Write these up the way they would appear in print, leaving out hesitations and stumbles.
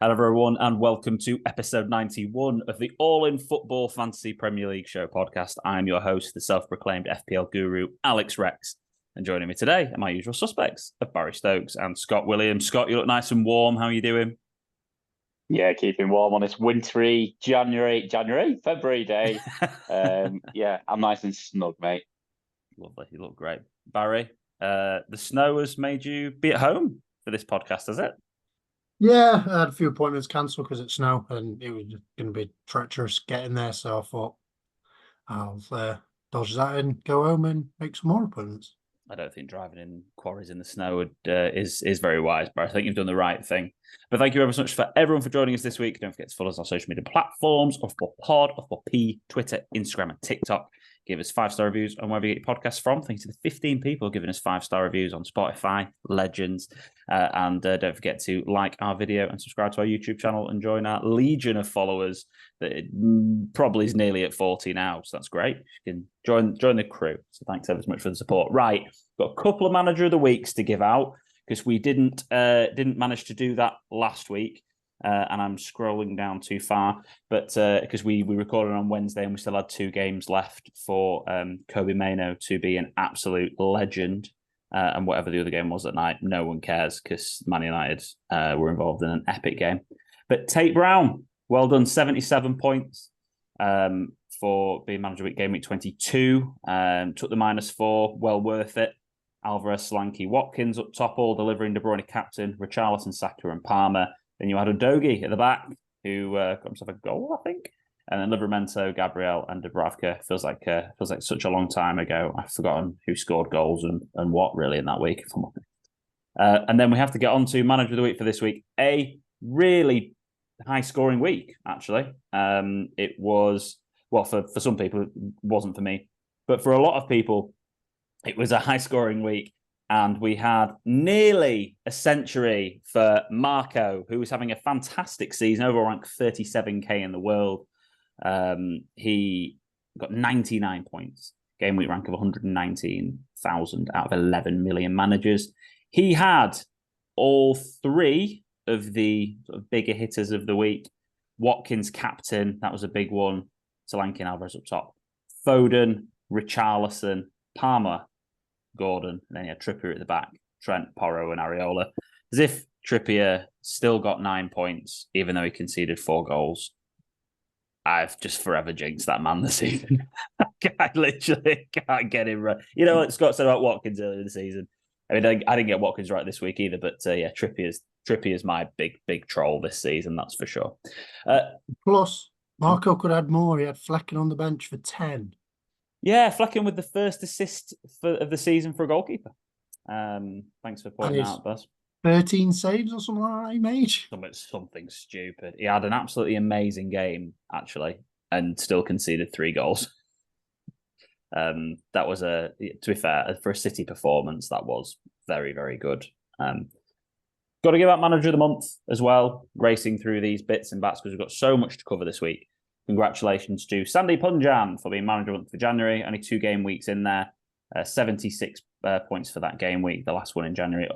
Hello, everyone, and welcome to episode 91 of the All in Football Fantasy Premier League Show podcast. I'm your host, the self-proclaimed FPL guru, Alex Rex. And joining me today are my usual suspects of Barry Stokes and Scott Williams. Scott, you look nice and warm. How are you doing? Yeah, keeping warm on this wintry February day. I'm nice and snug, mate. Lovely. You look great. Barry, the snow has made you be at home for this podcast, has it? Yeah, I had a few appointments cancelled because it's snow and it was going to be treacherous getting there. So I thought I'll dodge that and go home and make some more appointments. I don't think driving in quarries in the snow is very wise, but I think you've done the right thing. But thank you ever so much for everyone for joining us this week. Don't forget to follow us on social media platforms, @FootballPod, @FootballP, Twitter, Instagram, and TikTok. Give us 5-star reviews on wherever you get your podcasts from. Thank you to the 15 people giving us 5-star reviews on Spotify, legends. And don't forget to like our video and subscribe to our YouTube channel and join our legion of followers that probably is nearly at 40 now. So that's great. You can join the crew. So thanks ever so much for the support. Right, got a couple of Manager of the Weeks to give out because we didn't manage to do that last week. And I'm scrolling down too far, but because we recorded on Wednesday and we still had 2 games left for Kobe Mainoo to be an absolute legend. And whatever the other game was that night, no one cares because Man United were involved in an epic game. But Tate Brown, well done, 77 points for being Manager Week Game Week 22. Took the -4, well worth it. Alvarez, Solanke, Watkins up top, all delivering. De Bruyne captain, Richarlison, Saka and Palmer. Then you had Udogie at the back, who got himself a goal, I think. And then Livramento, Gabriel, and Dubravka. Feels like such a long time ago. I've forgotten who scored goals and what really in that week. If I'm honest. And then we have to get on to Manager of the Week for this week. A really high-scoring week, actually. It was, well, for some people, it wasn't for me. But for a lot of people, it was a high-scoring week. And we had nearly a century for Marco, who was having a fantastic season, overall ranked 37k in the world. He got 99 points, game week rank of 119,000 out of 11 million managers. He had all 3 of the sort of bigger hitters of the week. Watkins captain, that was a big one. Solanke and Alvarez up top. Foden, Richarlison, Palmer, Gordon, and then you had Trippier at the back, Trent, Porro, and Areola. As if Trippier still got 9 points, even though he conceded 4 goals. I've just forever jinxed that man this season. I literally can't get him right. You know what Scott said about Watkins earlier in the season? I mean, I didn't get Watkins right this week either, but yeah, Trippier's my big troll this season, that's for sure. Plus, Marco could add more. He had Flecken on the bench for 10. Yeah, Flecken with the first assist of the season for a goalkeeper. Thanks for pointing out, Buzz. 13 saves or something like that he made. Something stupid. He had an absolutely amazing game, actually, and still conceded 3 goals. That was to be fair, for a City performance, that was very, very good. Got to give out Manager of the Month as well, racing through these bits and bats because we've got so much to cover this week. Congratulations to Sandy Punjan for being Manager of the Month for January. Only 2 game weeks in there. 76 points for that game week, the last one in January.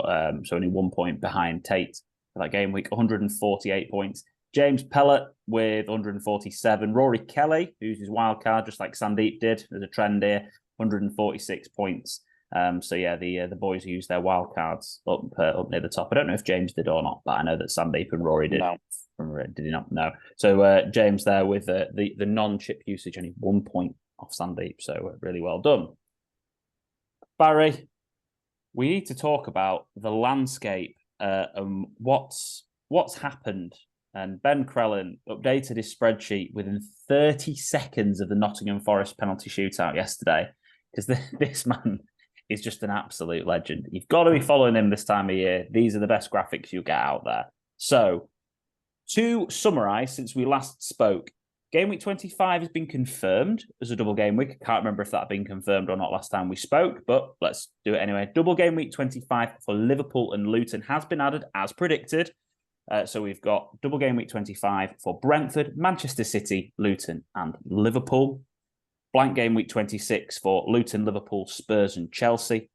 So only 1 point behind Tate for that game week. 148 points. James Pellett with 147. Rory Kelly, who's his wild card, just like Sandeep did. There's a trend here. 146 points. So yeah, the boys who used their wild cards up near the top. I don't know if James did or not, but I know that Sandeep and Rory did. No. Did he not? No. So James there with the non-chip usage, only 1 point off Sandeep. So really well done. Barry, we need to talk about the landscape and what's happened. And Ben Crellin updated his spreadsheet within 30 seconds of the Nottingham Forest penalty shootout yesterday, because this man is just an absolute legend. You've got to be following him this time of year. These are the best graphics you get out there. So, to summarise, since we last spoke, Game Week 25 has been confirmed as a double game week. I can't remember if that had been confirmed or not last time we spoke, but let's do it anyway. Double game week 25 for Liverpool and Luton has been added as predicted. So we've got double game week 25 for Brentford, Manchester City, Luton and Liverpool. Blank game week 26 for Luton, Liverpool, Spurs and Chelsea.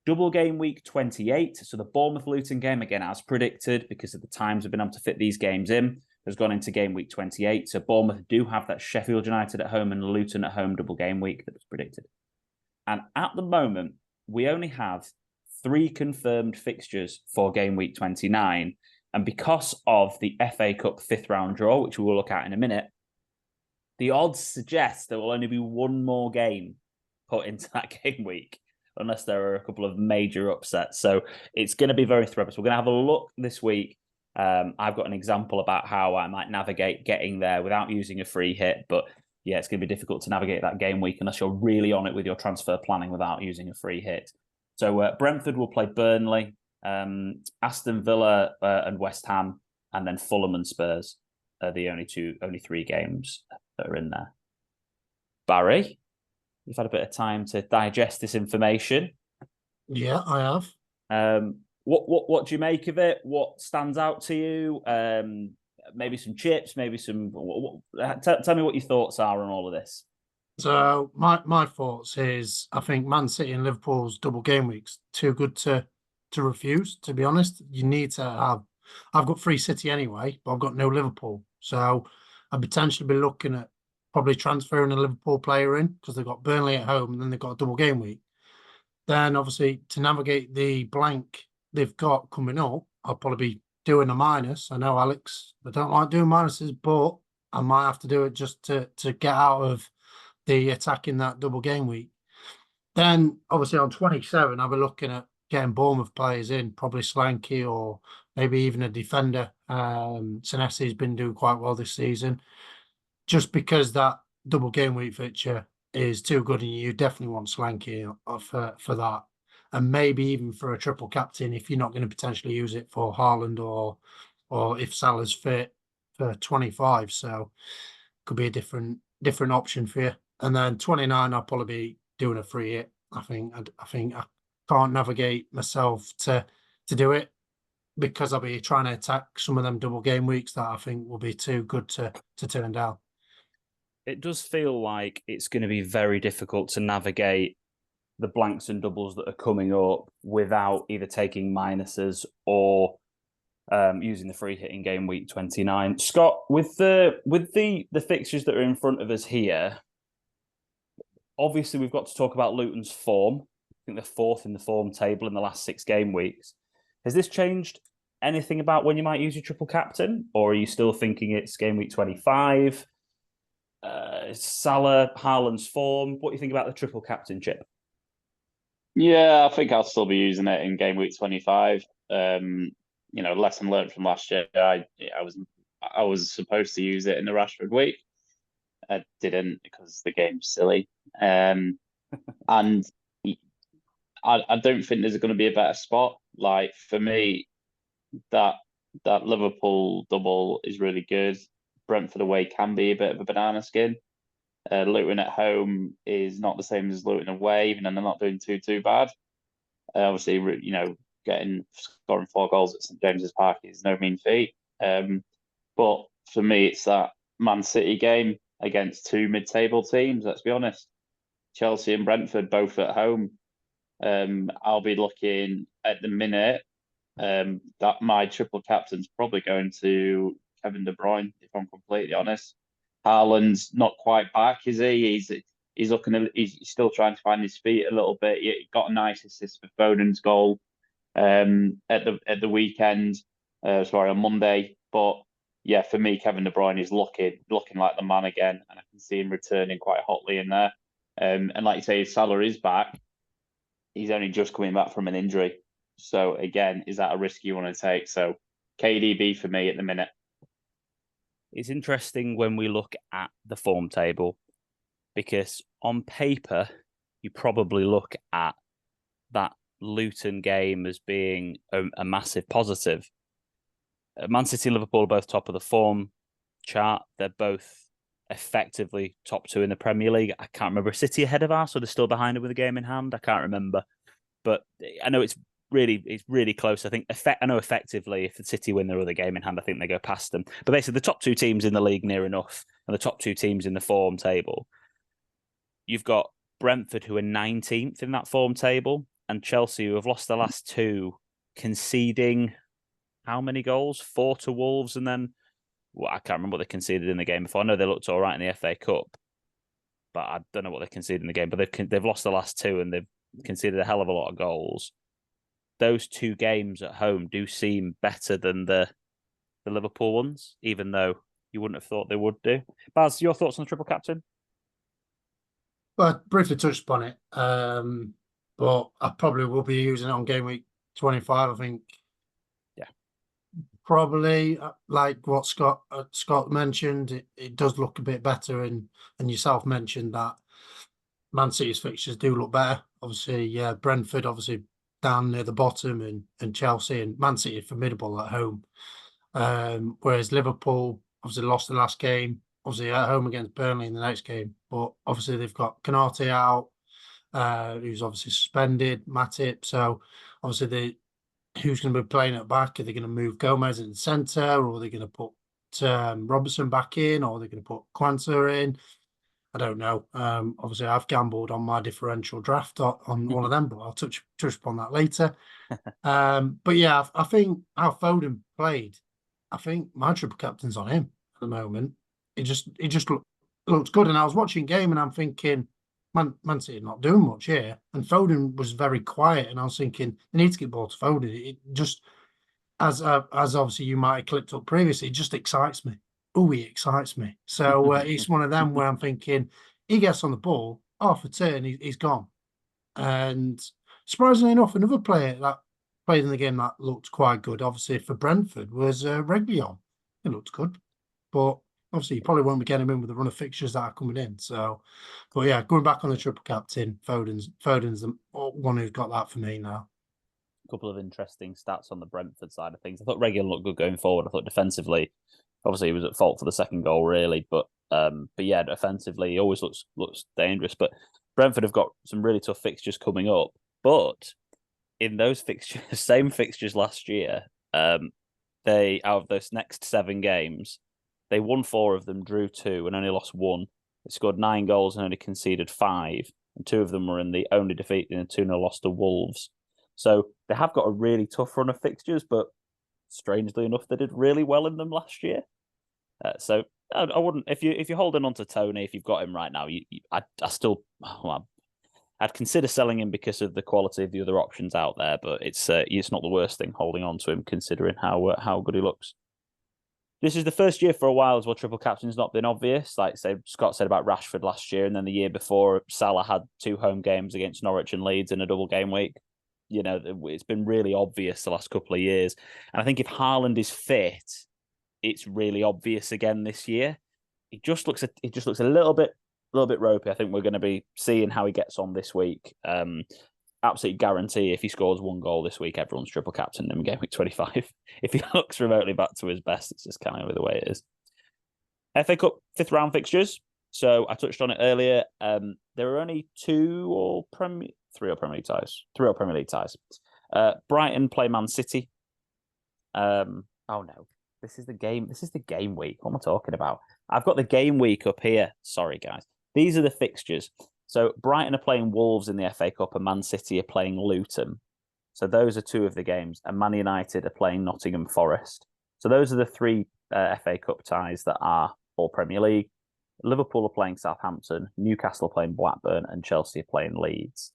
Double game week 28. So the Bournemouth-Luton game, again, as predicted, because of the times we've been able to fit these games in, has gone into game week 28. So Bournemouth do have that Sheffield United at home and Luton at home double game week that was predicted. And at the moment, we only have 3 confirmed fixtures for game week 29. And because of the FA Cup 5th round draw, which we will look at in a minute, the odds suggest there will only be 1 more game put into that game week, unless there are a couple of major upsets. So it's going to be very threatening. So we're going to have a look this week. I've got an example about how I might navigate getting there without using a free hit. But yeah, it's going to be difficult to navigate that game week unless you're really on it with your transfer planning without using a free hit. So Brentford will play Burnley, Aston Villa and West Ham, and then Fulham and Spurs are the only 3 games that are in there. Barry, you've had a bit of time to digest this information. Yeah, I have. What do you make of it? What stands out to you? Maybe some chips, maybe some. Tell me what your thoughts are on all of this. So my thoughts is I think Man City and Liverpool's double game weeks too good to refuse. To be honest, you need to have. I've got free City anyway, but I've got no Liverpool, so I'd potentially be looking at probably transferring a Liverpool player in because they've got Burnley at home and then they've got a double game week. Then obviously to navigate the blank they've got coming up, I'll probably be doing a minus. I know, Alex, I don't like doing minuses, but I might have to do it just to get out of the attacking that double game week. Then obviously on 27, I'll be looking at getting Bournemouth players in, probably Slanky or maybe even a defender. Senesi's been doing quite well this season. Just because that double game week fixture is too good, and you definitely want Slanky for that. And maybe even for a triple captain if you're not going to potentially use it for Haaland or if Salah's fit for 25. So could be a different option for you. And then 29, I'll probably be doing a free hit. I think I can't navigate myself to do it because I'll be trying to attack some of them double game weeks that I think will be too good to turn down. It does feel like it's going to be very difficult to navigate the blanks and doubles that are coming up without either taking minuses or using the free hit in game week 29. Scott, with the fixtures that are in front of us here, obviously we've got to talk about Luton's form. I think they're 4th in the form table in the last 6 game weeks. Has this changed anything about when you might use your triple captain, or are you still thinking it's game week 25? Salah, Haaland's form. What do you think about the triple captain chip? Yeah, I think I'll still be using it in game week 25. Lesson learned from last year. I was supposed to use it in the Rashford week. I didn't because the game's silly. And I don't think there's going to be a better spot. Like for me, that Liverpool double is really good. Brentford away can be a bit of a banana skin. Luton at home is not the same as Luton away, even though they're not doing too bad. Obviously, scoring 4 goals at St James's Park is no mean feat. But for me, it's that Man City game against 2 mid-table teams. Let's be honest, Chelsea and Brentford both at home. I'll be looking at the minute that my triple captain's probably going to Kevin De Bruyne, if I'm completely honest. Haaland's not quite back, is he? He's still trying to find his feet a little bit. He got a nice assist for Foden's goal at the weekend. On Monday. But yeah, for me, Kevin De Bruyne is looking like the man again, and I can see him returning quite hotly in there. And like you say, his Salah is back. He's only just coming back from an injury. So again, is that a risk you want to take? So KDB for me at the minute. It's interesting when we look at the form table because on paper, you probably look at that Luton game as being a massive positive. Man City and Liverpool are both top of the form chart. They're both effectively top 2 in the Premier League. I can't remember. City ahead of us, so they're still behind it with a game in hand. I can't remember. But I know it's really close. I know effectively if the City win their other game in hand, I think they go past them. But basically, the top 2 teams in the league near enough, and the top 2 teams in the form table. You've got Brentford, who are 19th in that form table, and Chelsea, who have lost the last two, conceding how many goals? 4 to Wolves, and then I can't remember what they conceded in the game before. I know they looked all right in the FA Cup, but I don't know what they conceded in the game. But they've lost the last two, and they've conceded a hell of a lot of goals. Those 2 games at home do seem better than the Liverpool ones, even though you wouldn't have thought they would do. Baz, your thoughts on the triple captain? Well, I briefly touched upon it, but I probably will be using it on game week 25. I think, yeah, probably like what Scott mentioned. It does look a bit better, and yourself mentioned that Man City's fixtures do look better. Obviously, yeah, Brentford obviously down near the bottom, and Chelsea and Man City are formidable at home. Whereas Liverpool obviously lost the last game, obviously at home against Burnley in the next game. But obviously they've got Canate out, who's obviously suspended, Matip. So obviously who's going to be playing at back? Are they going to move Gomez in the centre, or are they going to put Robertson back in, or are they going to put Kwanzaa in? I don't know. Obviously I've gambled on my differential draft on one of them, but I'll touch upon that later. But yeah, I think how Foden played, I think my triple captain's on him at the moment. It just looks good. And I was watching game and I'm thinking, Man City not doing much here. And Foden was very quiet. And I was thinking, they need to get ball to Foden. It just, as obviously you might have clicked up previously, it just excites me. Oh, he excites me. So it's one of them where I'm thinking, he gets on the ball, half a turn, he's gone. And surprisingly enough, another player that played in the game that looked quite good, obviously for Brentford, was Reguilon. It looked good, but obviously you probably won't be getting him in with the run of fixtures that are coming in. So, but yeah, going back on the triple captain, Foden's the one who's got that for me now. A couple of interesting stats on the Brentford side of things. I thought Reguilon looked good going forward. I thought defensively, obviously he was at fault for the second goal, really, but yeah, defensively he always looks dangerous. But Brentford have got some really tough fixtures coming up, but in those fixtures, same fixtures last year, they, out of those next 7 games, they won 4 of them, drew 2, and only lost 1. They scored 9 goals and only conceded 5, and 2 of them were in the only defeat in a 2-0 loss to Wolves. So they have got a really tough run of fixtures, but strangely enough, they did really well in them last year. So I wouldn't, if you're holding on to Tony, if you've got him right now, I still, well, I'd consider selling him because of the quality of the other options out there, but it's not the worst thing holding on to him considering how good he looks. This is the first year for a while as well triple captain's not been obvious. Like Scott said about Rashford last year, and then the year before Salah had 2 home games against Norwich and Leeds in a double game week. You know, it's been really obvious the last couple of years. And I think if Haaland is fit, it's really obvious again this year. It just looks a little bit ropey. I think we're going to be seeing how he gets on this week. Absolutely guarantee if he scores 1 goal this week, everyone's triple captain in game week 25. If he looks remotely back to his best, it's just kind of the way it is. FA Cup 5th round fixtures. So I touched on it earlier. There are only 3 All Premier League ties. Brighton play Man City. Oh no, this is the game week. What am I talking about? I've got the game week up here. Sorry, guys. These are the fixtures. So Brighton are playing Wolves in the FA Cup and Man City are playing Luton. So those are 2 of the games. And Man United are playing Nottingham Forest. So those are the 3 FA Cup ties that are all Premier League. Liverpool are playing Southampton, Newcastle are playing Blackburn, and Chelsea are playing Leeds.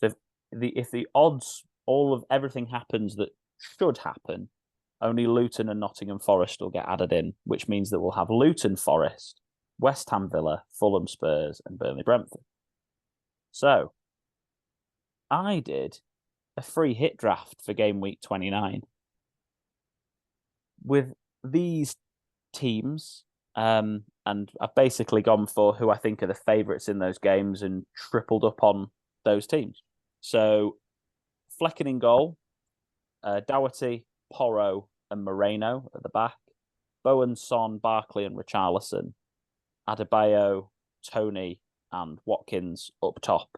So if the odds, all of everything happens that should happen, only Luton and Nottingham Forest will get added in, which means that we'll have Luton Forest, West Ham Villa, Fulham Spurs, and Burnley Brentford. So I did a free hit draft for game week 29 with these teams, and I've basically gone for who I think are the favourites in those games and tripled up on those teams. So Flecken in goal, Doherty, Porro, and Moreno at the back, Bowen, Son, Barkley, and Richarlison, Adebayo, Tony, and Watkins up top.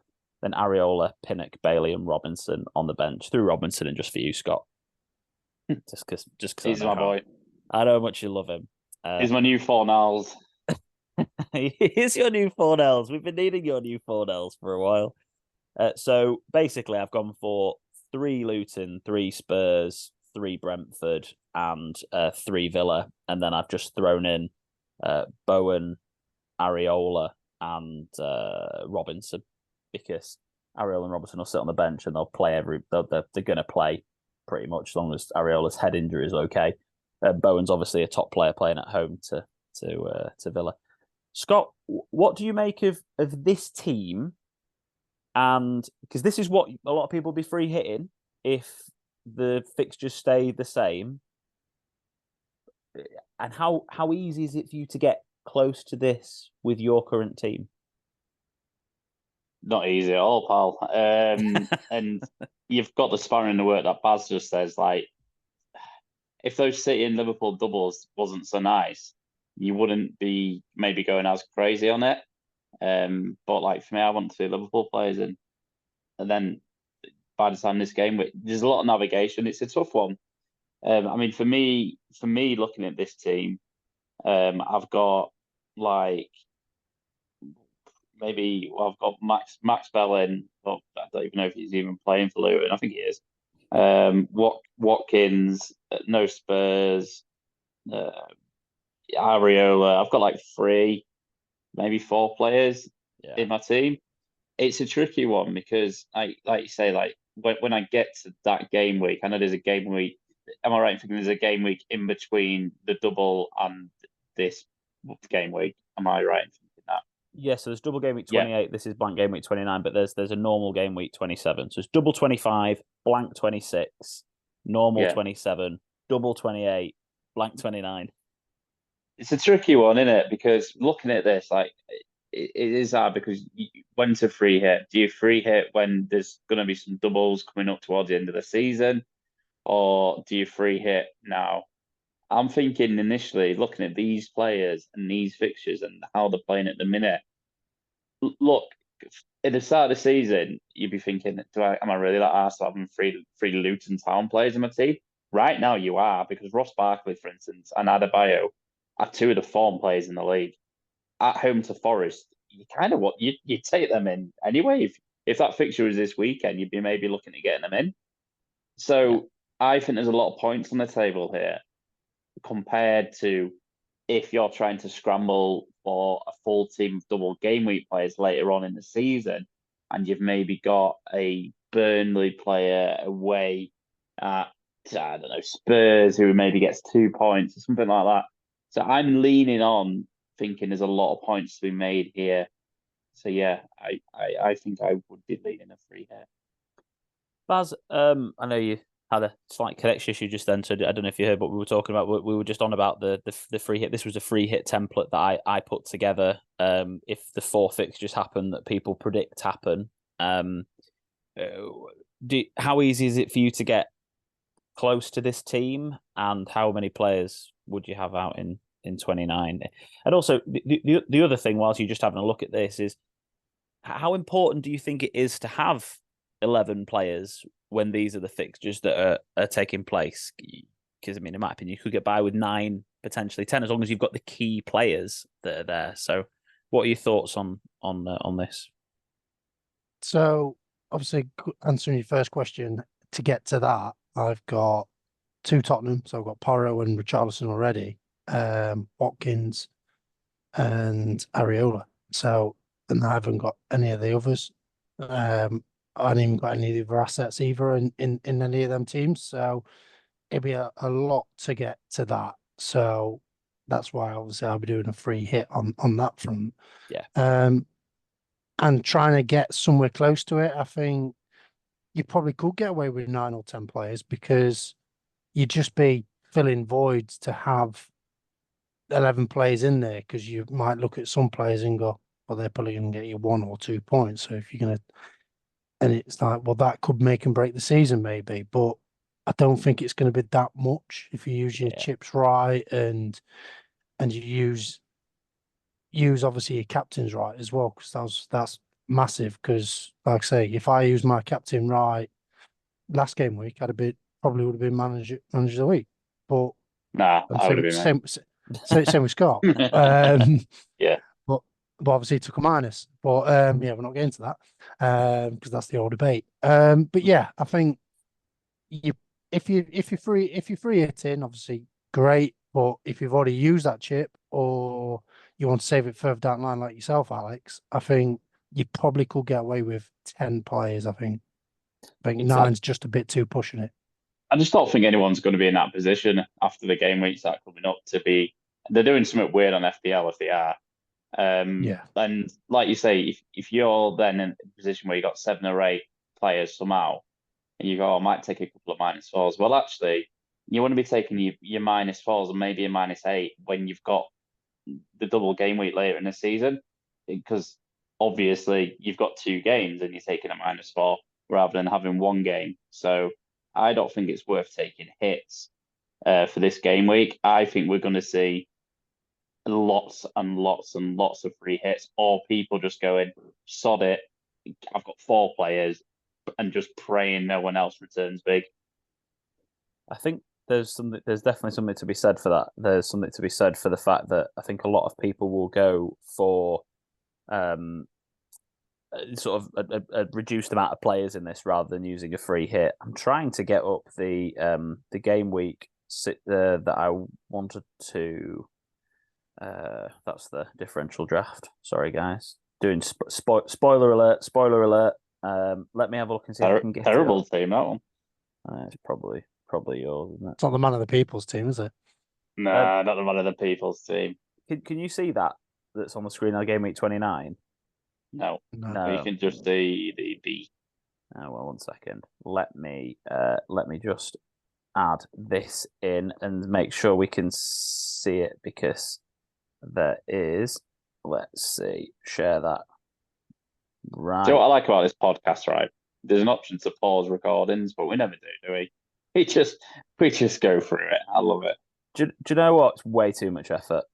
Then Areola, Pinnock, Bailey, and Robinson on the bench. Threw Robinson in just for you, Scott. Just because he's my boy. I know how much you love him. He's my new Fornals. He is your new Fornals. We've been needing your new Fornals for a while. So basically, I've gone for 3 Luton, 3 Spurs, 3 Brentford, and 3 Villa, and then I've just thrown in Bowen, Areola, and Robinson, because Areola and Robinson will sit on the bench and they'll play they're going to play pretty much as long as Areola's head injury is okay. Bowen's obviously a top player playing at home to Villa. Scott, what do you make of this team? And because this is what a lot of people will be free hitting if the fixtures stay the same. And how easy is it for you to get close to this with your current team? Not easy at all, pal. And you've got the spanner in the work that Baz just says. Like, if those City and Liverpool doubles wasn't so nice, you wouldn't be maybe going as crazy on it. But like for me, I want to see Liverpool players in, and then by the time this game, there's a lot of navigation. It's a tough one. I mean, for me, looking at this team, I've got like I've got Max Bell in. Well, I don't even know if he's even playing for Luton. I think he is. Watkins, no Spurs, Areola. I've got like 3, maybe 4 players in my team. It's a tricky one because like you say, like when I get to that game week, I know there's a game week. Am I right in thinking there's a game week in between the double and this game week? Am I right in thinking that? Yes, so there's double game week 28. This is blank game week 29, but there's a normal game week 27. So it's double 25, blank 26, normal 27, double 28, blank 29. It's a tricky one, isn't it? Because looking at this, like it is hard because when to free hit? Do you free hit when there's going to be some doubles coming up towards the end of the season, or do you free hit now? I'm thinking initially, looking at these players and these fixtures and how they're playing at the minute. Look, at the start of the season, you'd be thinking, am I really that arsed having 3 Luton Town players in my team? Right now, you are, because Ross Barkley, for instance, and Adebayo are 2 of the form players in the league. At home to Forest, you kind of you take them in anyway. If that fixture was this weekend, you'd be maybe looking at getting them in. So I think there's a lot of points on the table here compared to if you're trying to scramble for a full team of double game week players later on in the season, and you've maybe got a Burnley player away at, I don't know, Spurs, who maybe gets 2 points or something like that. So I'm leaning on thinking there's a lot of points to be made here. So yeah, I think I would be leaning a free hit. Baz, I know you had a slight connection issue just then, so I don't know if you heard what we were talking about. We were just on about the free hit. This was a free hit template that I put together. If the 4 fixtures happen that people predict happen, how easy is it for you to get close to this team, and how many players would you have out in 29? And also the other thing, whilst you're just having a look at this, is how important do you think it is to have 11 players when these are the fixtures that are taking place? Because I mean, in my opinion, you could get by with 9, potentially 10, as long as you've got the key players that are there. So, what are your thoughts on this? So, obviously, answering your first question, to get to that, I've got 2 Tottenham. So I've got Porro and Richarlison already, Watkins and Areola. So, and I haven't got any of the others. I haven't even got any of the other assets either in any of them teams. So it'd be a lot to get to that. So that's why obviously I'll be doing a free hit on that front. Yeah. And trying to get somewhere close to it, I think you probably could get away with 9 or 10 players because you'd just be filling voids to have 11 players in there, because you might look at some players and go, well, they're probably going to get you 1 or 2 points. So if you're going to, and it's like, well, that could make and break the season maybe, but I don't think it's going to be that much if you use your chips right and you use obviously your captains right as well, because that's massive. Because like I say, if I use my captain right last game week, probably would have been manager of the week. But I would have been same with Scott. Yeah. But but obviously took a minus. But yeah, we're not getting to that because that's the old debate. But yeah, I think you if you're free hitting, obviously great. But if you've already used that chip or you want to save it further down the line, like yourself, Alex, I think you probably could get away with 10 players. I think nine's just a bit too pushing it. I just don't think anyone's going to be in that position after the game weeks that are coming up to be. They're doing something weird on FPL if they are. Yeah. And like you say, if you're then in a position where you got 7 or 8 players somehow, and you go, I might take a couple of -4s. Well, actually, you want to be taking your -4s and maybe a -8 when you've got the double game week later in the season, because obviously you've got 2 games and you're taking a -4 rather than having 1 game. So I don't think it's worth taking hits for this game week. I think we're going to see lots and lots and lots of free hits, or people just going, sod it, I've got 4 players, and just praying no one else returns big. I think there's definitely something to be said for that. There's something to be said for the fact that I think a lot of people will go for sort of a reduced amount of players in this rather than using a free hit. I'm trying to get up the game week that I wanted to. That's the differential draft. Sorry, guys. Doing spoiler alert. Spoiler alert. Let me have a look and see if I can get terrible team that one. It's probably yours, isn't it? It's not the man of the people's team, is it? Nah, not the man of the people's team. Can you see that's on the screen on game week 29? No. You can just see the. Oh well, 1 second. Let me just add this in and make sure we can see it, because there is. Let's see. Share that. Right. Do you know what I like about this podcast? Right, there's an option to pause recordings, but we never do we? We just go through it. I love it. Do you know what? It's way too much effort.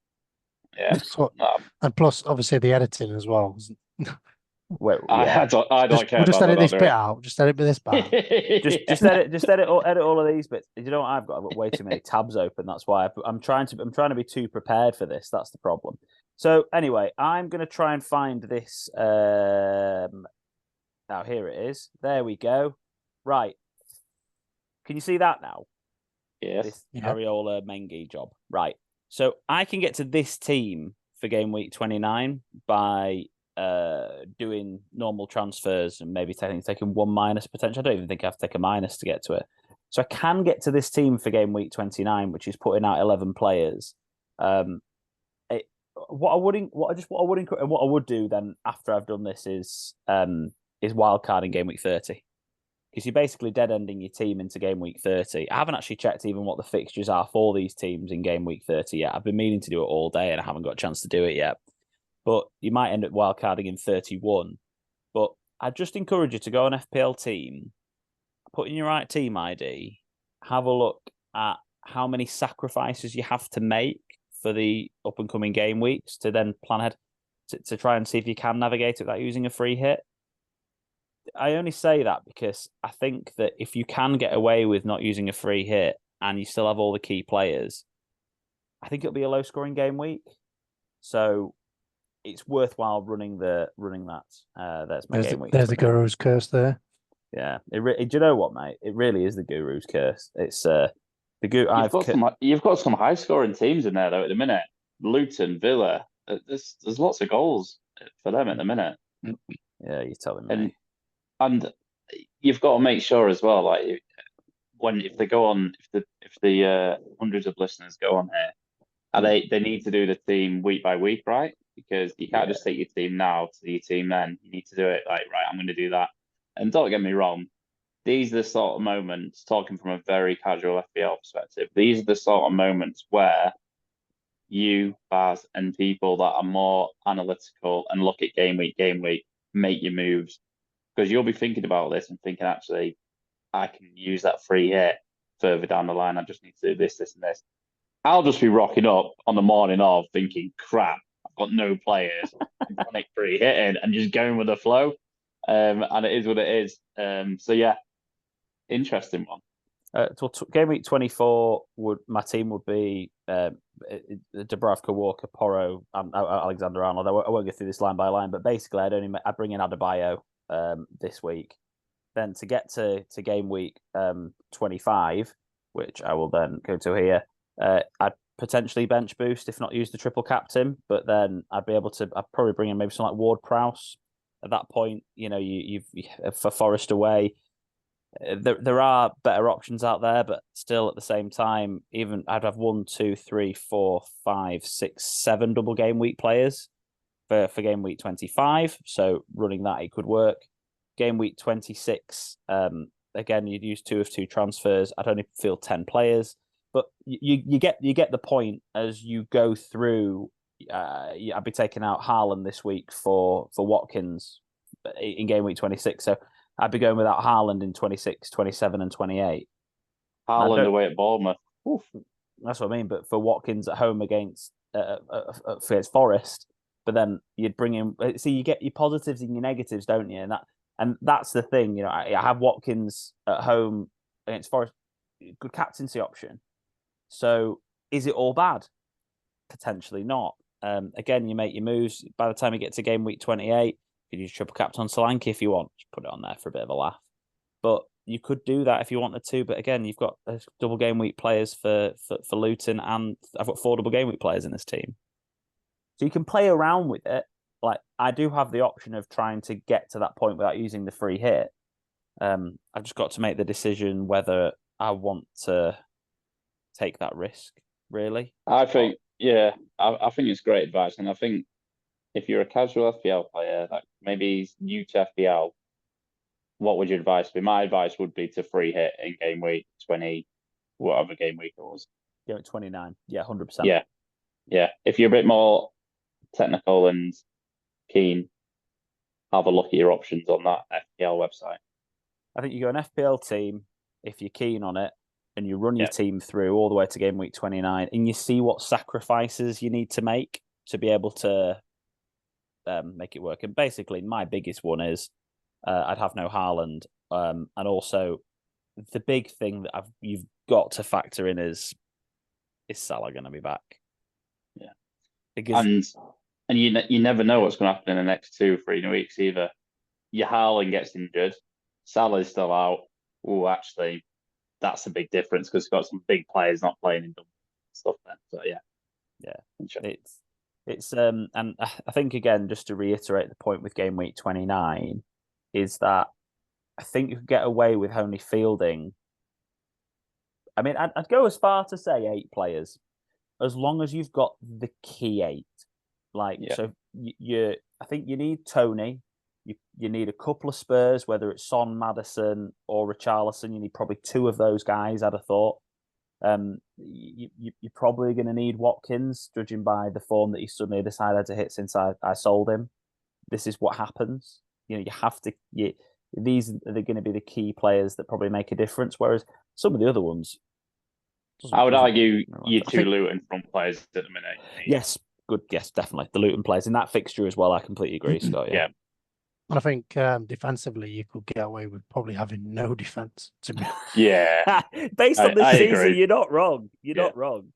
Yeah. And plus, obviously, the editing as well. Wait, yeah. I don't care. We'll just edit this bit out. Just edit this bit out. just edit all of these bits. You know what I've got? I've got way too many tabs open. That's why I'm trying to be too prepared for this. That's the problem. So anyway, I'm going to try and find this. Now here it is. There we go. Right. Can you see that now? Yes. This Ariola Mengi job. Right. So I can get to this team for game week 29 by doing normal transfers and maybe taking 1 minus potential. I don't even think I have to take a minus to get to it. So I can get to this team for game week 29, which is putting out 11 players. What I would do then after I've done this is wildcard in game week 30. Because you're basically dead ending your team into game week 30. I haven't actually checked even what the fixtures are for these teams in game week 30 yet. I've been meaning to do it all day and I haven't got a chance to do it yet. But you might end up wildcarding in 31. But I'd just encourage you to go on FPL team, put in your right team ID, have a look at how many sacrifices you have to make for the up and coming game weeks to then plan ahead to try and see if you can navigate it without using a free hit. I only say that because I think that if you can get away with not using a free hit and you still have all the key players, I think it'll be a low scoring game week. So it's worthwhile running that. That's my game week. There's the guru's curse there. Yeah. Do you know what, mate? It really is the guru's curse. It's the guru. You've got some high scoring teams in there though at the minute. Luton, Villa. There's lots of goals for them at the minute. Yeah, you're telling me. And you've got to make sure as well, like if they go on, if the hundreds of listeners go on here, and they need to do the team week by week, right? Because you can't just take your team now to your team then. You need to do it like, right, I'm going to do that. And don't get me wrong, these are the sort of moments, talking from a very casual FPL perspective, these are the sort of moments where you, Baz, and people that are more analytical and look at game week, make your moves. Because you'll be thinking about this and thinking, actually, I can use that free hit further down the line. I just need to do this, and this. I'll just be rocking up on the morning of thinking, crap, I've got no players. I'm panic free hitting and just going with the flow. And it is what it is. So, yeah, interesting one. Game week 24 my team would be Dubravka, Walker, Porro, and Alexander Arnold. I won't go through this line by line, but basically I'd bring in Adebayo this week. Then to get to game week 25, which I will then go to here, I'd potentially bench boost if not use the triple captain, but then I'd probably bring in maybe someone like Ward-Prowse. At that point, you've for Forest away. There are better options out there, but still at the same time, even I'd have 1, 2, 3, 4, 5, 6, 7 double game week players for game week 25. So running that, it could work. Game week 26, again, you'd use 2 of 2 transfers. I'd only field 10 players, but you get the point as you go through. I'd be taking out Haaland this week for Watkins in game week 26. So I'd be going without Haaland in 26, 27, and 28. Haaland away at Bournemouth. Oof. That's what I mean. But for Watkins at home against Forest, but then you'd bring in. See, you get your positives and your negatives, don't you? And that's the thing. I have Watkins at home against Forest, good captaincy option. So is it all bad? Potentially not. Again, you make your moves. By the time you get to game week 28. You could use triple captain on Solanke if you want. Just put it on there for a bit of a laugh. But you could do that if you wanted to. But again, you've got double game week players for Luton, and I've got 4 double game week players in this team. So you can play around with it. Like, I do have the option of trying to get to that point without using the free hit. I've just got to make the decision whether I want to take that risk, really. I think it's great advice. And I think if you're a casual FPL player, like maybe new to FPL, what would your advice be? My advice would be to free hit in game week 20, whatever game week it was. Yeah, 29. Yeah, 100%. Yeah. If you're a bit more technical and keen, have a look at your options on that FPL website. I think you go an FPL team if you're keen on it, and you run your team through all the way to game week 29, and you see what sacrifices you need to make to be able to make it work. And basically, my biggest one is I'd have no Haaland, and also the big thing that you've got to factor in is Salah going to be back? Yeah, because and you never know what's going to happen in the next 2 or 3 weeks either. Your Haaland gets injured, Salah's still out. Oh, actually, that's a big difference because you've got some big players not playing in stuff then. So yeah, It's and I think again, just to reiterate the point with game week 29, is that I think you could get away with only fielding. I mean, I'd go as far to say 8 players, as long as you've got the key 8. So I think you need Tony. You need a couple of Spurs, whether it's Son, Maddison, or Richarlison. You need probably 2 of those guys, I'd have thought. You're probably going to need Watkins, judging by the form that he suddenly decided to hit since I sold him. This is what happens. You have to. These are going to be the key players that probably make a difference. Whereas some of the other ones, I would argue your 2 Luton front players at the minute. Yes, good. Yes, definitely the Luton players in that fixture as well. I completely agree, Scott. Yeah. And I think defensively, you could get away with probably having no defense. To be based on this season, agree. You're not wrong. Not wrong.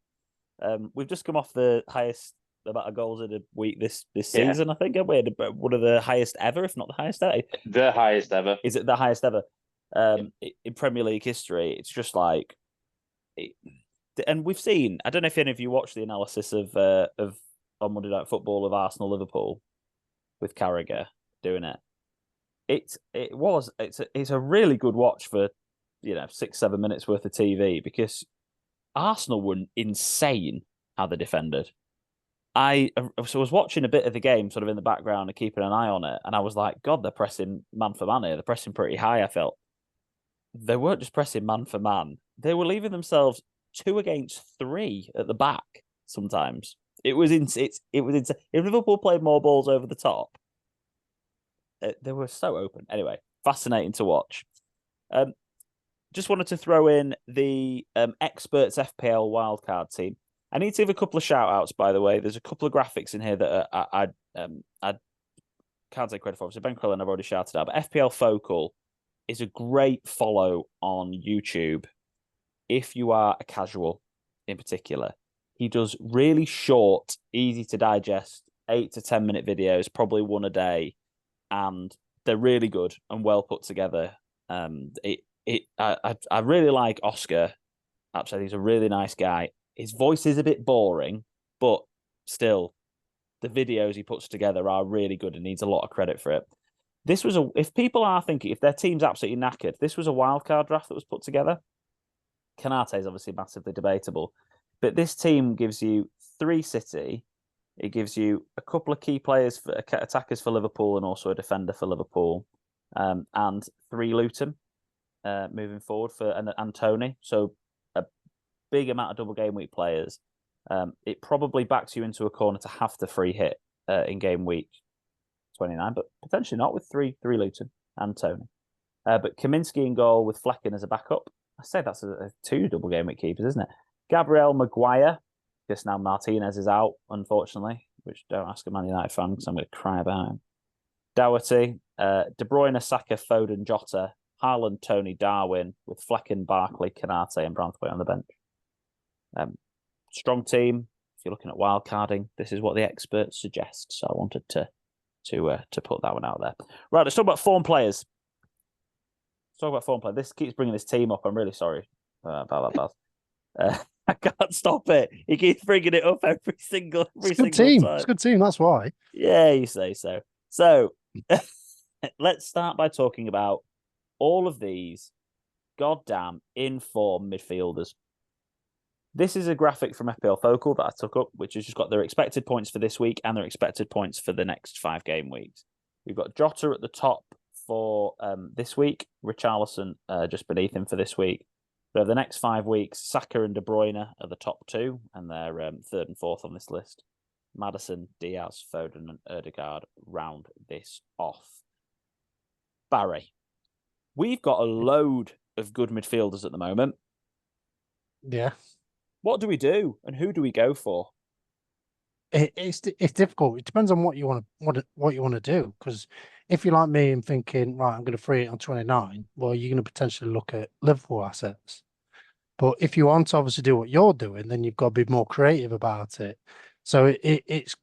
We've just come off the highest amount of goals in a week this season. I think we had one of the highest ever, if not the highest ever. The highest ever. Is it the highest ever? In Premier League history, it's just like, and we've seen. I don't know if any of you watched the analysis of on Monday Night Football of Arsenal Liverpool with Carragher doing it. It's a really good watch for 6-7 minutes worth of TV, because Arsenal were insane how they defended. I was watching a bit of the game sort of in the background and keeping an eye on it, and I was like, God, they're pressing man for man here. They're pressing pretty high, I felt. They weren't just pressing man for man. They were leaving themselves 2 against 3 at the back sometimes. It was insane. If Liverpool played more balls over the top, they were so open. Anyway, fascinating to watch. Just wanted to throw in the Experts FPL wildcard team. I need to give a couple of shout outs, by the way. There's a couple of graphics in here that I can't take credit for. So Ben Quillen, I've already shouted out. But FPL Focal is a great follow on YouTube. if you are a casual in particular. He does really short, easy to digest, 8 to 10 minute videos, probably one a day, and they're really good and well put together. I really like Oscar. Actually, he's a really nice guy. His voice is a bit boring, but still, the videos he puts together are really good and needs a lot of credit for it. This was if people are thinking, if their team's absolutely knackered, this was a wildcard draft that was put together. Canate is obviously massively debatable, but this team gives you 3 City. It gives you a couple of key players, for attackers for Liverpool, and also a defender for Liverpool, and 3 Luton moving forward and Tony. So a big amount of double game week players. It probably backs you into a corner to have to free hit in game week 29, but potentially not with 3 Luton and Tony. But Kaminsky in goal with Flecken as a backup. I say that's 2 double game week keepers, isn't it? Gabriel Maguire, because now Martinez is out, unfortunately, which don't ask a Man United fan because I'm going to cry about him. Doherty, De Bruyne, Saka, Foden, Jota, Haaland, Tony, Darwin, with Flecken, Barkley, Canate, and Branthwaite on the bench. Strong team. If you're looking at wildcarding, this is what the experts suggest. So I wanted to put that one out there. Right, let's talk about form players. This keeps bringing this team up. I'm really sorry about that, Baz. I can't stop it. He keeps bringing it up every single time. It's a good team. That's why. Yeah, you say so. So let's start by talking about all of these goddamn in-form midfielders. This is a graphic from FPL Focal that I took up, which has just got their expected points for this week and their expected points for the next 5 game weeks. We've got Jota at the top for this week, Richarlison just beneath him for this week. But over the next 5 weeks, Saka and De Bruyne are the top 2, and they're 3rd and 4th on this list. Maddison, Diaz, Foden, and Ødegaard round this off. Barry, we've got a load of good midfielders at the moment. Yeah. What do we do, and who do we go for? It's difficult. It depends on what you want to do. Because if you're like me and thinking, right, I'm going to free it on 29, well, you're going to potentially look at Liverpool assets. But if you want to obviously do what you're doing, then you've got to be more creative about it. So it's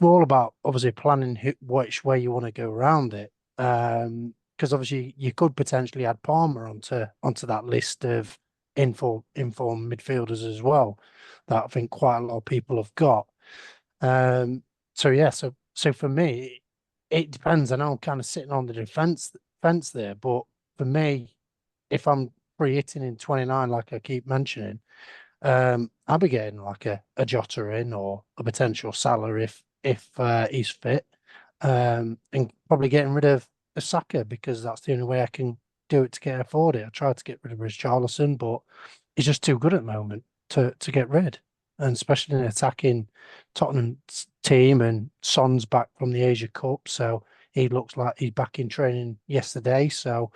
all about obviously planning which way you want to go around it. Because obviously you could potentially add Palmer onto that list of inform midfielders as well, that I think quite a lot of people have got. So for me, it depends. I know I'm kind of sitting on the fence there, but for me, if I'm free hitting in 29, like I keep mentioning, I'll be getting like a Jota in or a potential Salah if he's fit, and probably getting rid of a Saka, because that's the only way I can do it to afford it. I tried to get rid of Richarlison, but he's just too good at the moment to get rid. And especially in attacking Tottenham's team, and Son's back from the Asia Cup, so he looks like he's back in training yesterday. So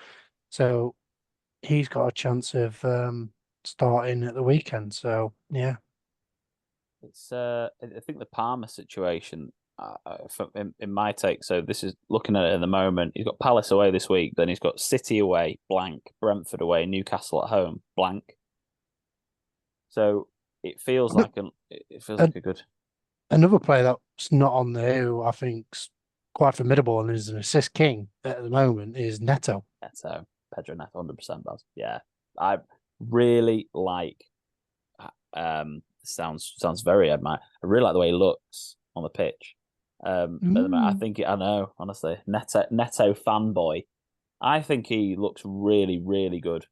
he's got a chance of starting at the weekend. So yeah, it's I think the Palmer situation, in my take. So this is looking at it at the moment. He's got Palace away this week, then he's got City away, blank, Brentford away, Newcastle at home, blank. So it feels like a good. Another player that's not on there who I think's quite formidable and is an assist king at the moment is Neto. Pedro Neto, 100%. Baz. Yeah, I really like. Sounds very admired. I really like the way he looks on the pitch. I think I know, honestly, Neto fanboy. I think he looks really, really good.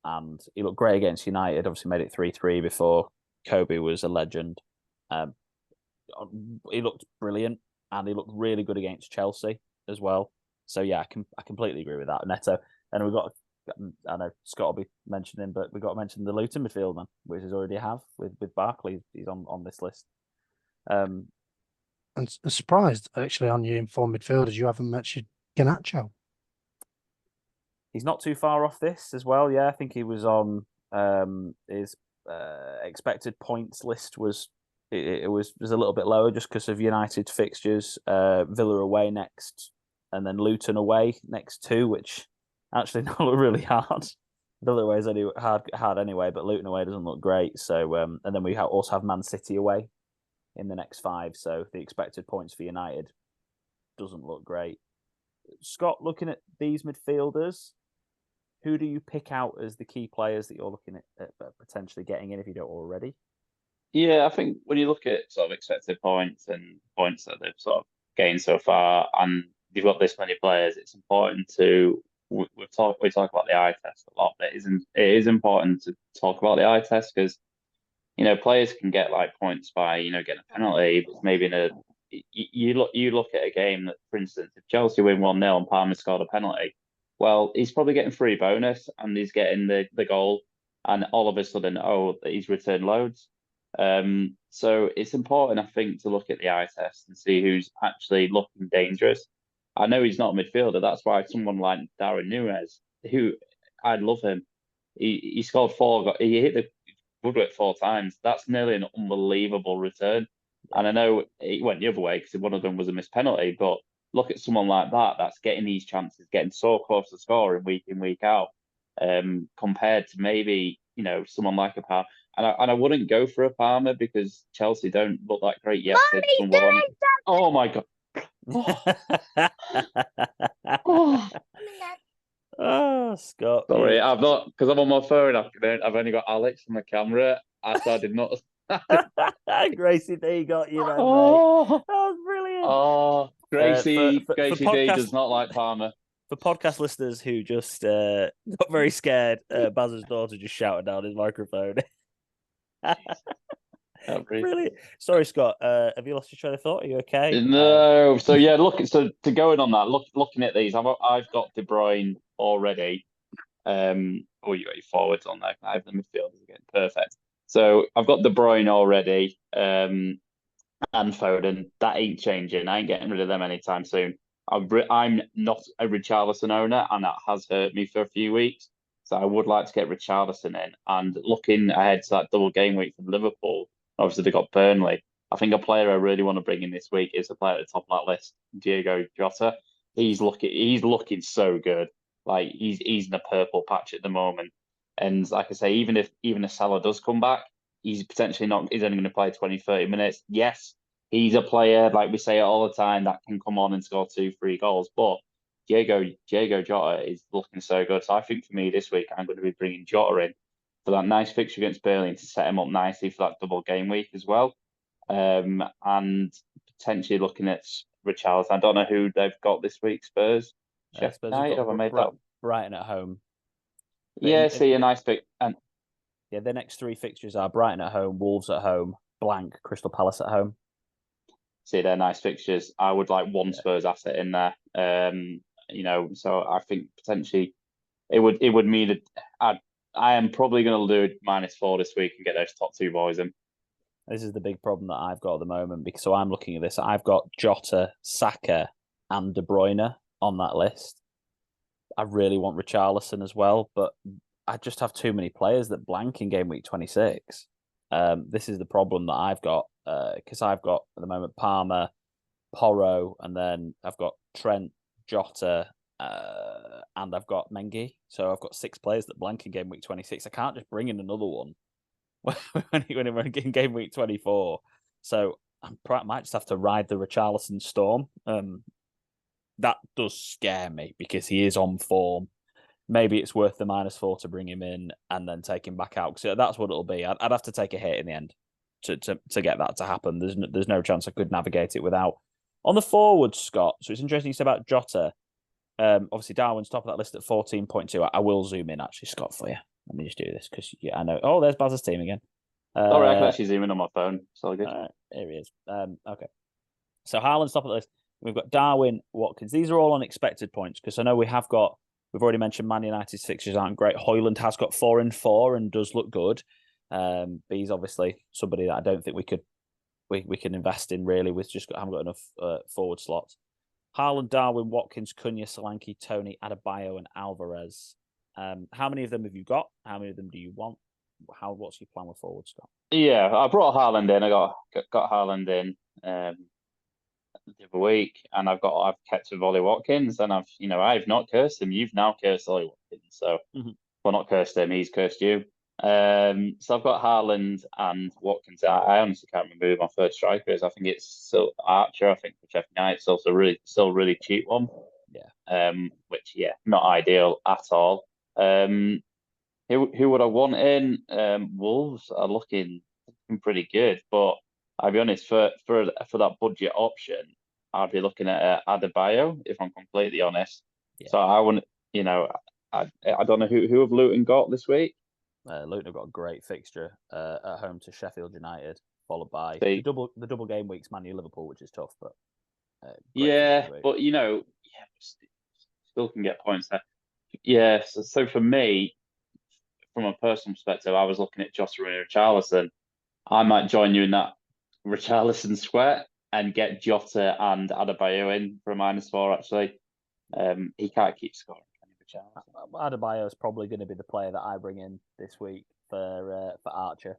And he looked great against United. Obviously, made it 3-3 before Kobe was a legend. He looked brilliant, and he looked really good against Chelsea as well. So yeah, I completely agree with that, Neto. And we've got, I know Scott will be mentioning, but we've got to mention the Luton midfielder, which is already have with Barkley. He's on this list. And surprised actually on your informed midfielders, you haven't mentioned Garnacho. He's not too far off this as well. Yeah, I think he was on his expected points list was a little bit lower just because of United fixtures. Villa away next, and then Luton away next 2, which actually not really hard. Villa away is only hard anyway, but Luton away doesn't look great. So, and then we also have Man City away in the next 5. So the expected points for United doesn't look great. Scott, looking at these midfielders, who do you pick out as the key players that you're looking at potentially getting in if you don't already? Yeah, I think when you look at sort of expected points and points that they've sort of gained so far, and you've got this many players, it's important to we talk about the eye test a lot, but it is important to talk about the eye test because players can get like points by getting a penalty, but maybe you look at a game that, for instance, if Chelsea win 1-0 and Palmer scored a penalty, well, he's probably getting free bonus and he's getting the goal, and all of a sudden, he's returned loads. So it's important, I think, to look at the eye test and see who's actually looking dangerous. I know he's not a midfielder. That's why someone like Darwin Núñez, who I love him, he scored 4. He hit the woodwork 4 times. That's nearly an unbelievable return. And I know it went the other way because one of them was a missed penalty. But look at someone like that. That's getting these chances, getting so close to scoring week in, week out. Compared to maybe someone like a Palmer. And I wouldn't go for a Palmer because Chelsea don't look that great yet. Oh my god! Oh, Scott. Sorry, yeah. I've not because I'm on my phone. I've only got Alex on the camera. I did not. Gracie D got you, man. Oh, mate. That was brilliant. Oh, Gracie for D podcast, does not like Palmer. For podcast listeners who just got very scared, Baz's daughter just shouted down his microphone. Brilliant. Sorry, Scott. Have you lost your train of thought? Are you okay? No. So yeah, to going on that, looking at these, I've got De Bruyne already. You got your forwards on there. I have the midfielders again. Perfect. So I've got De Bruyne already. And Foden. That ain't changing. I ain't getting rid of them anytime soon. I'm not a Richarlison owner, and that has hurt me for a few weeks. So I would like to get Richarlison in. And looking ahead to that double game week for Liverpool, obviously they got Burnley. I think a player I really want to bring in this week is a player at the top of that list, Diego Jota. He's looking so good. Like he's in a purple patch at the moment. And like I say, even if Salah does come back, he's potentially not. He's only going to play 20, 30 minutes. Yes, he's a player, like we say it all the time, that can come on and score 2-3 goals. But Diego Jota is looking so good. So I think for me this week, I'm going to be bringing Jota in for that nice fixture against Burnley to set him up nicely for that double game week as well. And potentially looking at Richarlison. I don't know who they've got this week. Spurs. Spurs have got Brighton at home. Yeah, see a nice pick. And yeah, their next 3 fixtures are Brighton at home, Wolves at home, blank, Crystal Palace at home. See, they're nice fixtures. I would like one Spurs asset in there. So I think potentially it would mean that I am probably going to do -4 this week and get those top 2 boys in. This is the big problem that I've got at the moment because so I'm looking at this. I've got Jota, Saka, and De Bruyne on that list. I really want Richarlison as well, but I just have too many players that blank in game week 26. This is the problem that I've got because I've got at the moment Palmer, Porro, and then I've got Trent, Jota, and I've got Mengi. So I've got 6 players that blank in game week 26. I can't just bring in another one when we're in game week 24. So I might just have to ride the Richarlison storm. That does scare me because he is on form. Maybe it's worth the -4 to bring him in and then take him back out. So that's what it'll be. I'd have to take a hit in the end to get that to happen. There's no chance I could navigate it without. On the forward, Scott. So it's interesting you said about Jota. Obviously, Darwin's top of that list at 14.2. I will zoom in actually, Scott, for you. Let me just do this because I know. Oh, there's Baz's team again. Sorry, I can actually zoom in on my phone. So good. Here he is. Okay. So Haaland's top of the list. We've got Darwin, Watkins. These are all unexpected points because I know we've already mentioned Man United's fixtures aren't great. Højlund has got 4 and 4 and does look good. But he's obviously somebody that I don't think we can invest in really. We just haven't got enough forward slots. Haaland, Darwin, Watkins, Cunha, Solanke, Tony, Adebayo, and Alvarez. How many of them have you got? How many of them do you want? What's your plan with forward, Scott? Yeah, I brought Haaland in. I got Haaland in the other week, and I've kept with Ollie Watkins, and I've not cursed him. You've now cursed Ollie Watkins, so Well, not cursed him, he's cursed you. So I've got Haaland and Watkins. I honestly can't remember who my third striker is. I think it's still Archer. I think for Sheffield United, it's also still a really cheap one. Yeah. Which not ideal at all. Who would I want in? Wolves are looking pretty good, but I'll be honest, for that budget option, I'd be looking at Adebayo, if I'm completely honest. Yeah. So I want, I don't know who have Luton got this week. Luton have got a great fixture at home to Sheffield United, followed by See, the double game weeks, Man U Liverpool, which is tough, but but still can get points there. Yeah, so for me, from a personal perspective, I was looking at Jota and Richarlison. I might join you in that Richarlison square and get Jota and Adebayo in for a -4. Actually, he can't keep scoring. Adebayo is probably going to be the player that I bring in this week for Archer.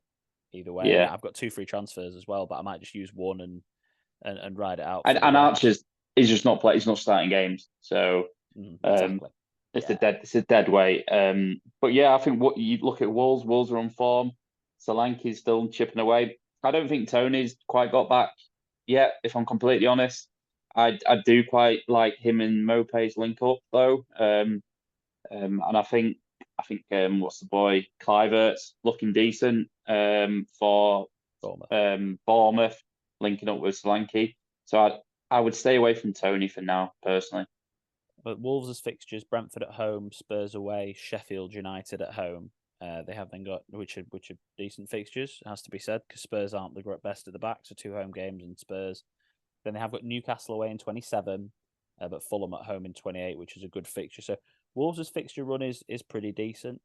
Either way, Yeah. I've got 2 free transfers as well, but I might just use one and ride it out. And Archer's he's not starting games, so exactly. It's a dead weight. But yeah, I think what you look at Wolves are on form. Solanke's still chipping away. I don't think Tony's quite got back yet, if I'm completely honest. I do quite like him and Mope's link up though. And I think what's the boy Clivert's looking decent for Bournemouth linking up with Solanke. So I would stay away from Tony for now, personally. But Wolves' fixtures: Brentford at home, Spurs away, Sheffield United at home. They have then got which are decent fixtures, has to be said, because Spurs aren't the best at the back, so 2 home games and Spurs. Then they have got Newcastle away in 27, but Fulham at home in 28, which is a good fixture. So Wolves' fixture run is pretty decent.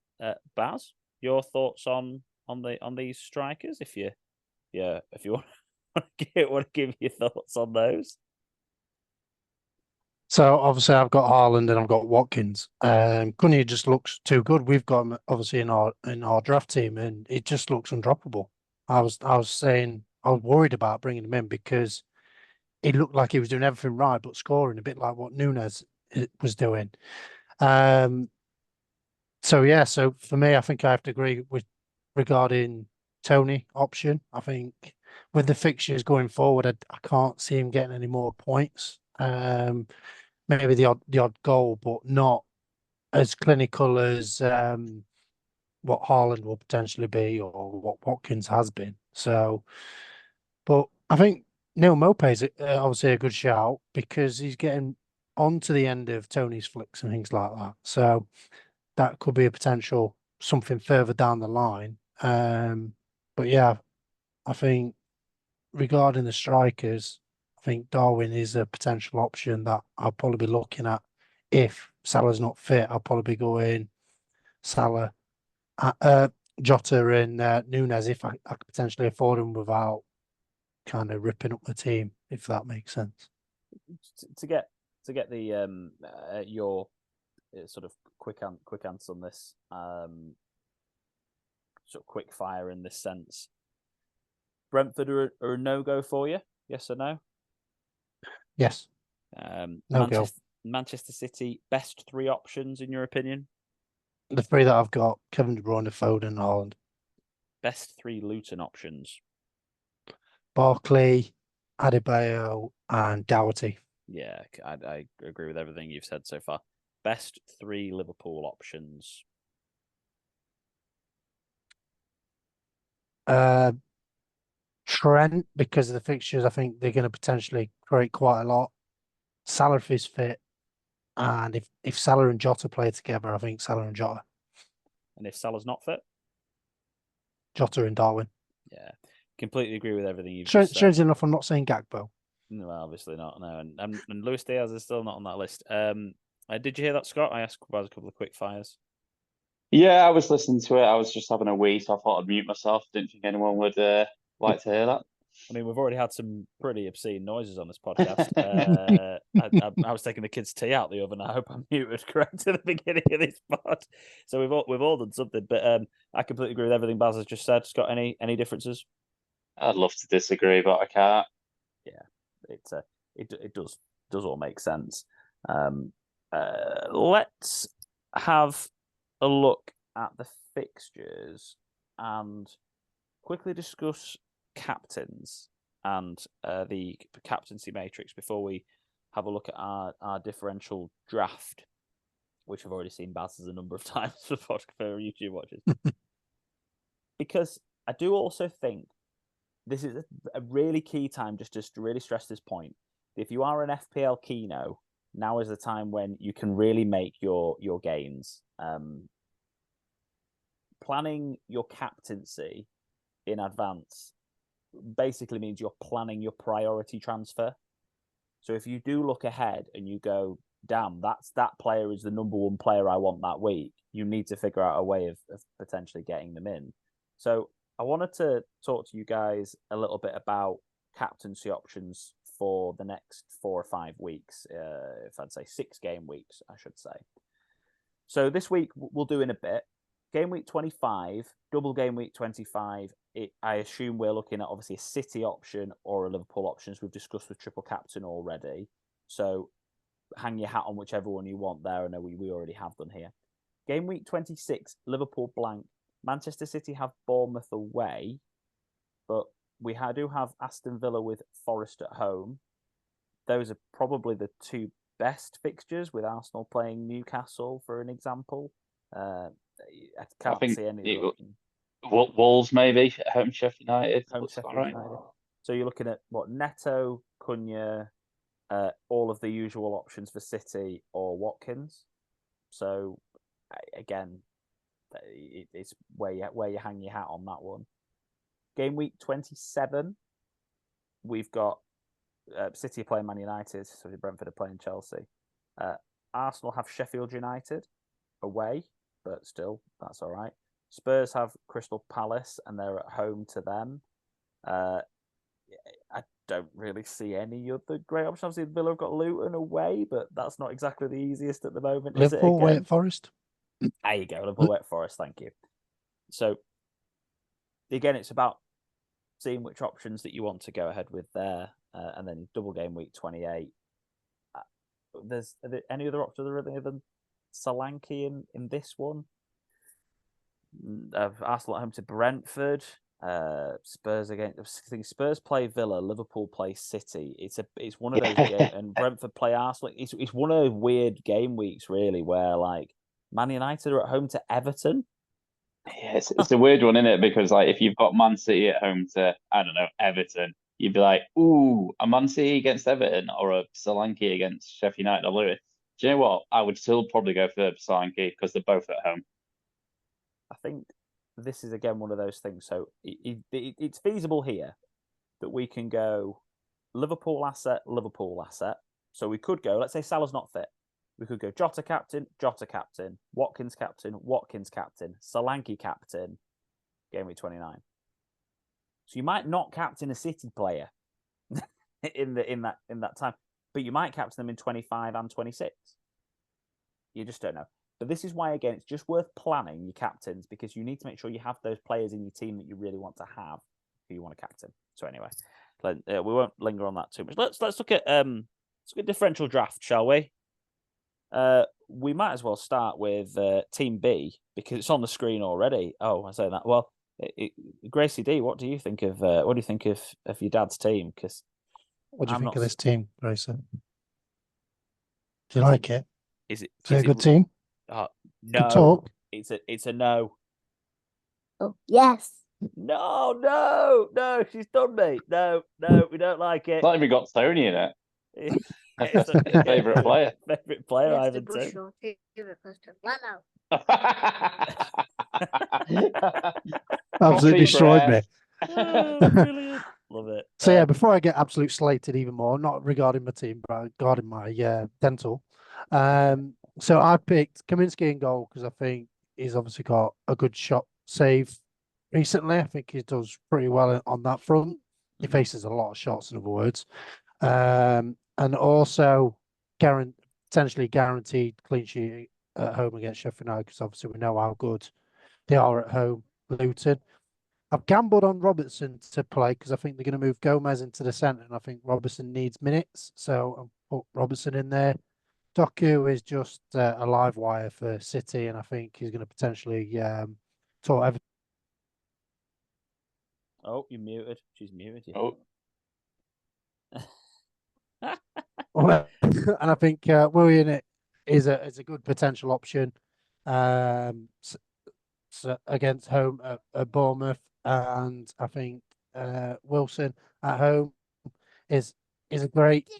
Baz, your thoughts on these strikers? If you want to give your thoughts on those. So obviously I've got Haaland and I've got Watkins. Cunha just looks too good. We've got him obviously in our draft team, and it just looks undroppable. I was worried about bringing him in because he looked like he was doing everything right, but scoring a bit like what Nunes was doing. So for me, I think I have to agree with regarding Tony option. I think with the fixtures going forward, I can't see him getting any more points. Maybe the odd goal, but not as clinical as what Haaland will potentially be or what Watkins has been. So, but I think Neil Maupay is obviously a good shout because he's getting on to the end of Tony's flicks and things like that. So that could be a potential something further down the line. But yeah, I think regarding the strikers, I think Darwin is a potential option that I'll probably be looking at. If Salah's not fit, I'll probably be going Salah, Jota and Nunes if I could potentially afford him without kind of ripping up the team, if that makes sense. To get the your sort of quick answer on this, sort of quick fire in this sense. Brentford are a no-go for you? Yes or no? Yes. Manchester City, best 3 options in your opinion? The 3 that I've got: Kevin De Bruyne, Foden, Haaland. Best 3 Luton options: Barkley, Adebayo, and Doherty. Yeah, I agree with everything you've said so far. Best 3 Liverpool options: Trent, because of the fixtures, I think they're going to potentially create quite a lot. Salah if he's fit, and if Salah and Jota play together, I think Salah and Jota. And if Salah's not fit, Jota and Darwin. Yeah, completely agree with everything you've just said. Strange enough, I'm not saying Gakpo. No, obviously not. No, and Luis Diaz is still not on that list. Did you hear that, Scott? I asked about a couple of quick fires. Yeah, I was listening to it. I was just having a wee, so I thought I'd mute myself. Didn't think anyone would like to hear that. I mean, we've already had some pretty obscene noises on this podcast. I was taking the kids' tea out the oven. I hope I'm muted correct at the beginning of this pod. So we've all done something, but I completely agree with everything Baz has just said. Scott, any differences? I'd love to disagree, but I can't. Yeah, it does all make sense. Let's have a look at the fixtures and quickly discuss captains and the captaincy matrix before we have a look at our differential draft, which I've already seen Baz a number of times for YouTube watchers. Because I do also think this is a really key time just to really stress this point. If you are an FPL Keno, now is the time when you can really make your gains. Planning your captaincy in advance basically means you're planning your priority transfer. So if you do look ahead and you go, damn, that player is the number one player I want that week, you need to figure out a way of potentially getting them in. So I wanted to talk to you guys a little bit about captaincy options for the next 4 or 5 weeks, if I'd say 6 game weeks, I should say. So this week we'll do in a bit. Game week 25, double game week 25. I assume we're looking at obviously a City option or a Liverpool option, as we've discussed with triple captain already. So hang your hat on whichever one you want there. I know we already have done here. Game week 26, Liverpool blank. Manchester City have Bournemouth away, but we do have Aston Villa with Forest at home. Those are probably the 2 best fixtures, with Arsenal playing Newcastle, for an example. I can't see any. Wolves maybe at home Sheffield United. United. So you're looking at what, Neto, Cunha, all of the usual options for City, or Watkins. So again, it's where you hang your hat on that one. Game week 27, we've got City playing Man United, so Brentford are playing Chelsea. Arsenal have Sheffield United away, but still, that's all right. Spurs have Crystal Palace, and they're at home to them. I don't really see any other great options. Obviously, Villa have got Luton away, but that's not exactly the easiest at the moment, is it? Liverpool away at Forest. There you go, Liverpool away at Forest, thank you. So, again, it's about seeing which options that you want to go ahead with there, and then double game week 28. Are there any other options other than Solanke in this one? Arsenal at home to Brentford. Spurs again. I think Spurs play Villa, Liverpool play City. It's one of those games, and Brentford play Arsenal. It's one of those weird game weeks, really, where like Man United are at home to Everton. Yeah, it's a weird one, isn't it? Because like if you've got Man City at home to, I don't know, Everton, you'd be like, ooh, a Man City against Everton or a Solanke against Sheffield United or Luton. Do you know what? I would still probably go for Solanke because they're both at home. I think this is again one of those things. So it's feasible here that we can go Liverpool asset. So we could go, let's say Salah's not fit. We could go Jota captain, Watkins captain, Solanke captain, game week 29. So you might not captain a City player in that time, but you might captain them in 25 and 26. You just don't know. But this is why, again, it's just worth planning your captains, because you need to make sure you have those players in your team that you really want to have who you want to captain. So anyway, we won't linger on that too much. Let's look at differential draft, shall we? We might as well start with Team B, because it's on the screen already. Oh, I say that. Well, Gracie D, what do you think of your dad's team? Because what do you think of this team, Gracie? Do you like it? Is it a good team? No. Good talk. It's a no. Oh yes. No, she's done me. No, we don't like it. It's not even got Tony in it. It's Favourite player. Favourite player, Ivan too. Absolutely destroyed me. Oh, brilliant. Love it. So yeah, before I get absolute slated even more, not regarding my team, but regarding my dental. So I picked Kaminsky in goal because I think he's obviously got a good shot save recently. I think he does pretty well on that front. He faces a lot of shots, in other words. And also potentially guaranteed clean sheet at home against Sheffield United, because obviously we know how good they are at home, Luton. I've gambled on Robertson to play because I think they're going to move Gomez into the centre, and I think Robertson needs minutes. So I'll put Robertson in there. Doku is just a live wire for City, and I think he's going to potentially tour Everton. Oh, you're muted. She's muted you. Oh, And I think Willian is a good potential option against home at Bournemouth, and I think Wilson at home is a great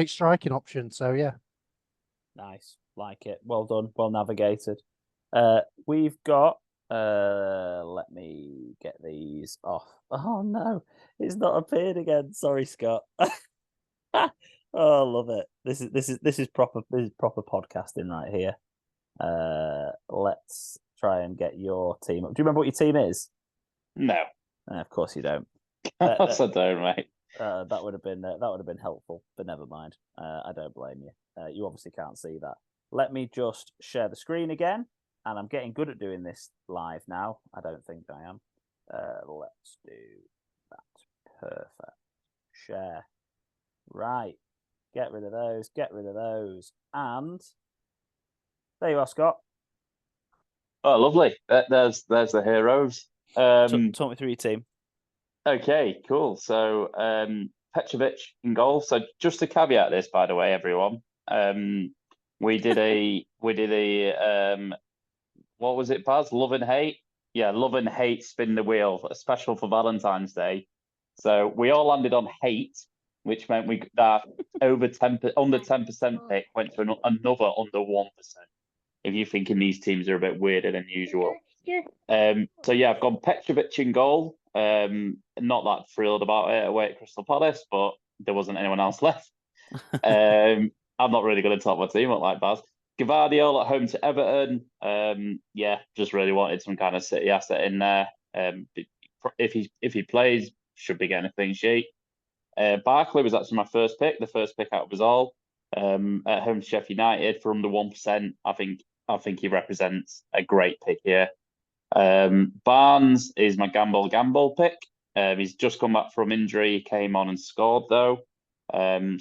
striking option. So yeah, Nice, like it. Well done, well navigated. We've got. Let me get these off. Oh no, it's not appeared again. Sorry, Scott. Oh, I love it. This is proper podcasting right here. Let's try and get your team up. Do you remember what your team is? no. Of course you don't. Of course I don't, mate. That would have been helpful, but never mind. I don't blame you. You obviously can't see that. Let me just share the screen again, and I'm getting good at doing this live now. I don't think I am. Let's do that. Perfect. Share. Right. Get rid of those. Get rid of those. And there you are, Scott. Oh, lovely. There's the heroes. Talk me through your team. Okay, cool. So Petrovic in goal. So just to caveat this, by the way, everyone, we did a what was it, Baz? Love and hate. Yeah, love and hate spin the wheel, a special for Valentine's Day. So we all landed on hate, which meant that under 10% pick went to another under 1%. If you're thinking these teams are a bit weirder than usual. So yeah, I've gone Petrovic in goal. Not that thrilled about it away at Crystal Palace, but there wasn't anyone else left. I'm not really going to top my team up like Baz. Gvardiol at home to Everton. Yeah, just really wanted some kind of City asset in there. If he plays, should be getting a clean sheet. Barkley was actually my first pick, the first pick out of us all. At home to Sheffield United for under 1%. I think he represents a great pick here. Barnes is my gamble pick. He's just come back from injury. He came on and scored though.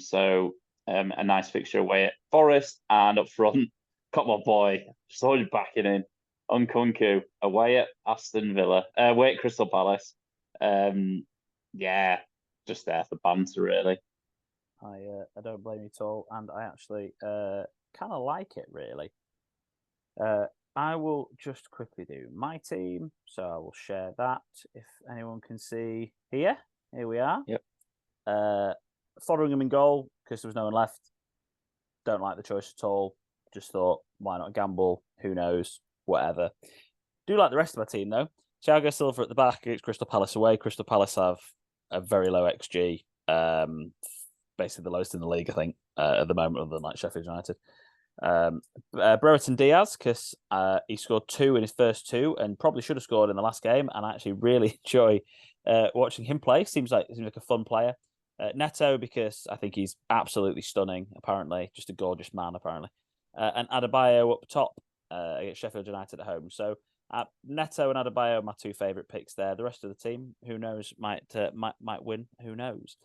So a nice fixture away at Forest, and up front, got my boy, saw you backing in, Nkunku away at Aston Villa, away at Crystal Palace. Yeah, just there for banter really. I don't blame you at all, and I actually kind of like it really. I will just quickly do my team, so I will share that if anyone can see here. Here we are. Yep. Fotheringham in goal because there was no one left. Don't like the choice at all. Just thought, why not gamble? Who knows? Whatever. Do like the rest of my team though. Thiago Silva at the back against Crystal Palace away. Crystal Palace have a very low XG, basically the lowest in the league, I think, at the moment, other than like Sheffield United. Brereton Diaz, because he scored 2 in his first 2 and probably should have scored in the last game, and I actually really enjoy watching him play. Seems like a fun player. Neto, because I think he's absolutely stunning, apparently, just a gorgeous man, apparently. And Adebayo up top against Sheffield United at home. So Neto and Adebayo are my 2 favourite picks there. The rest of the team, who knows, might win. Who knows?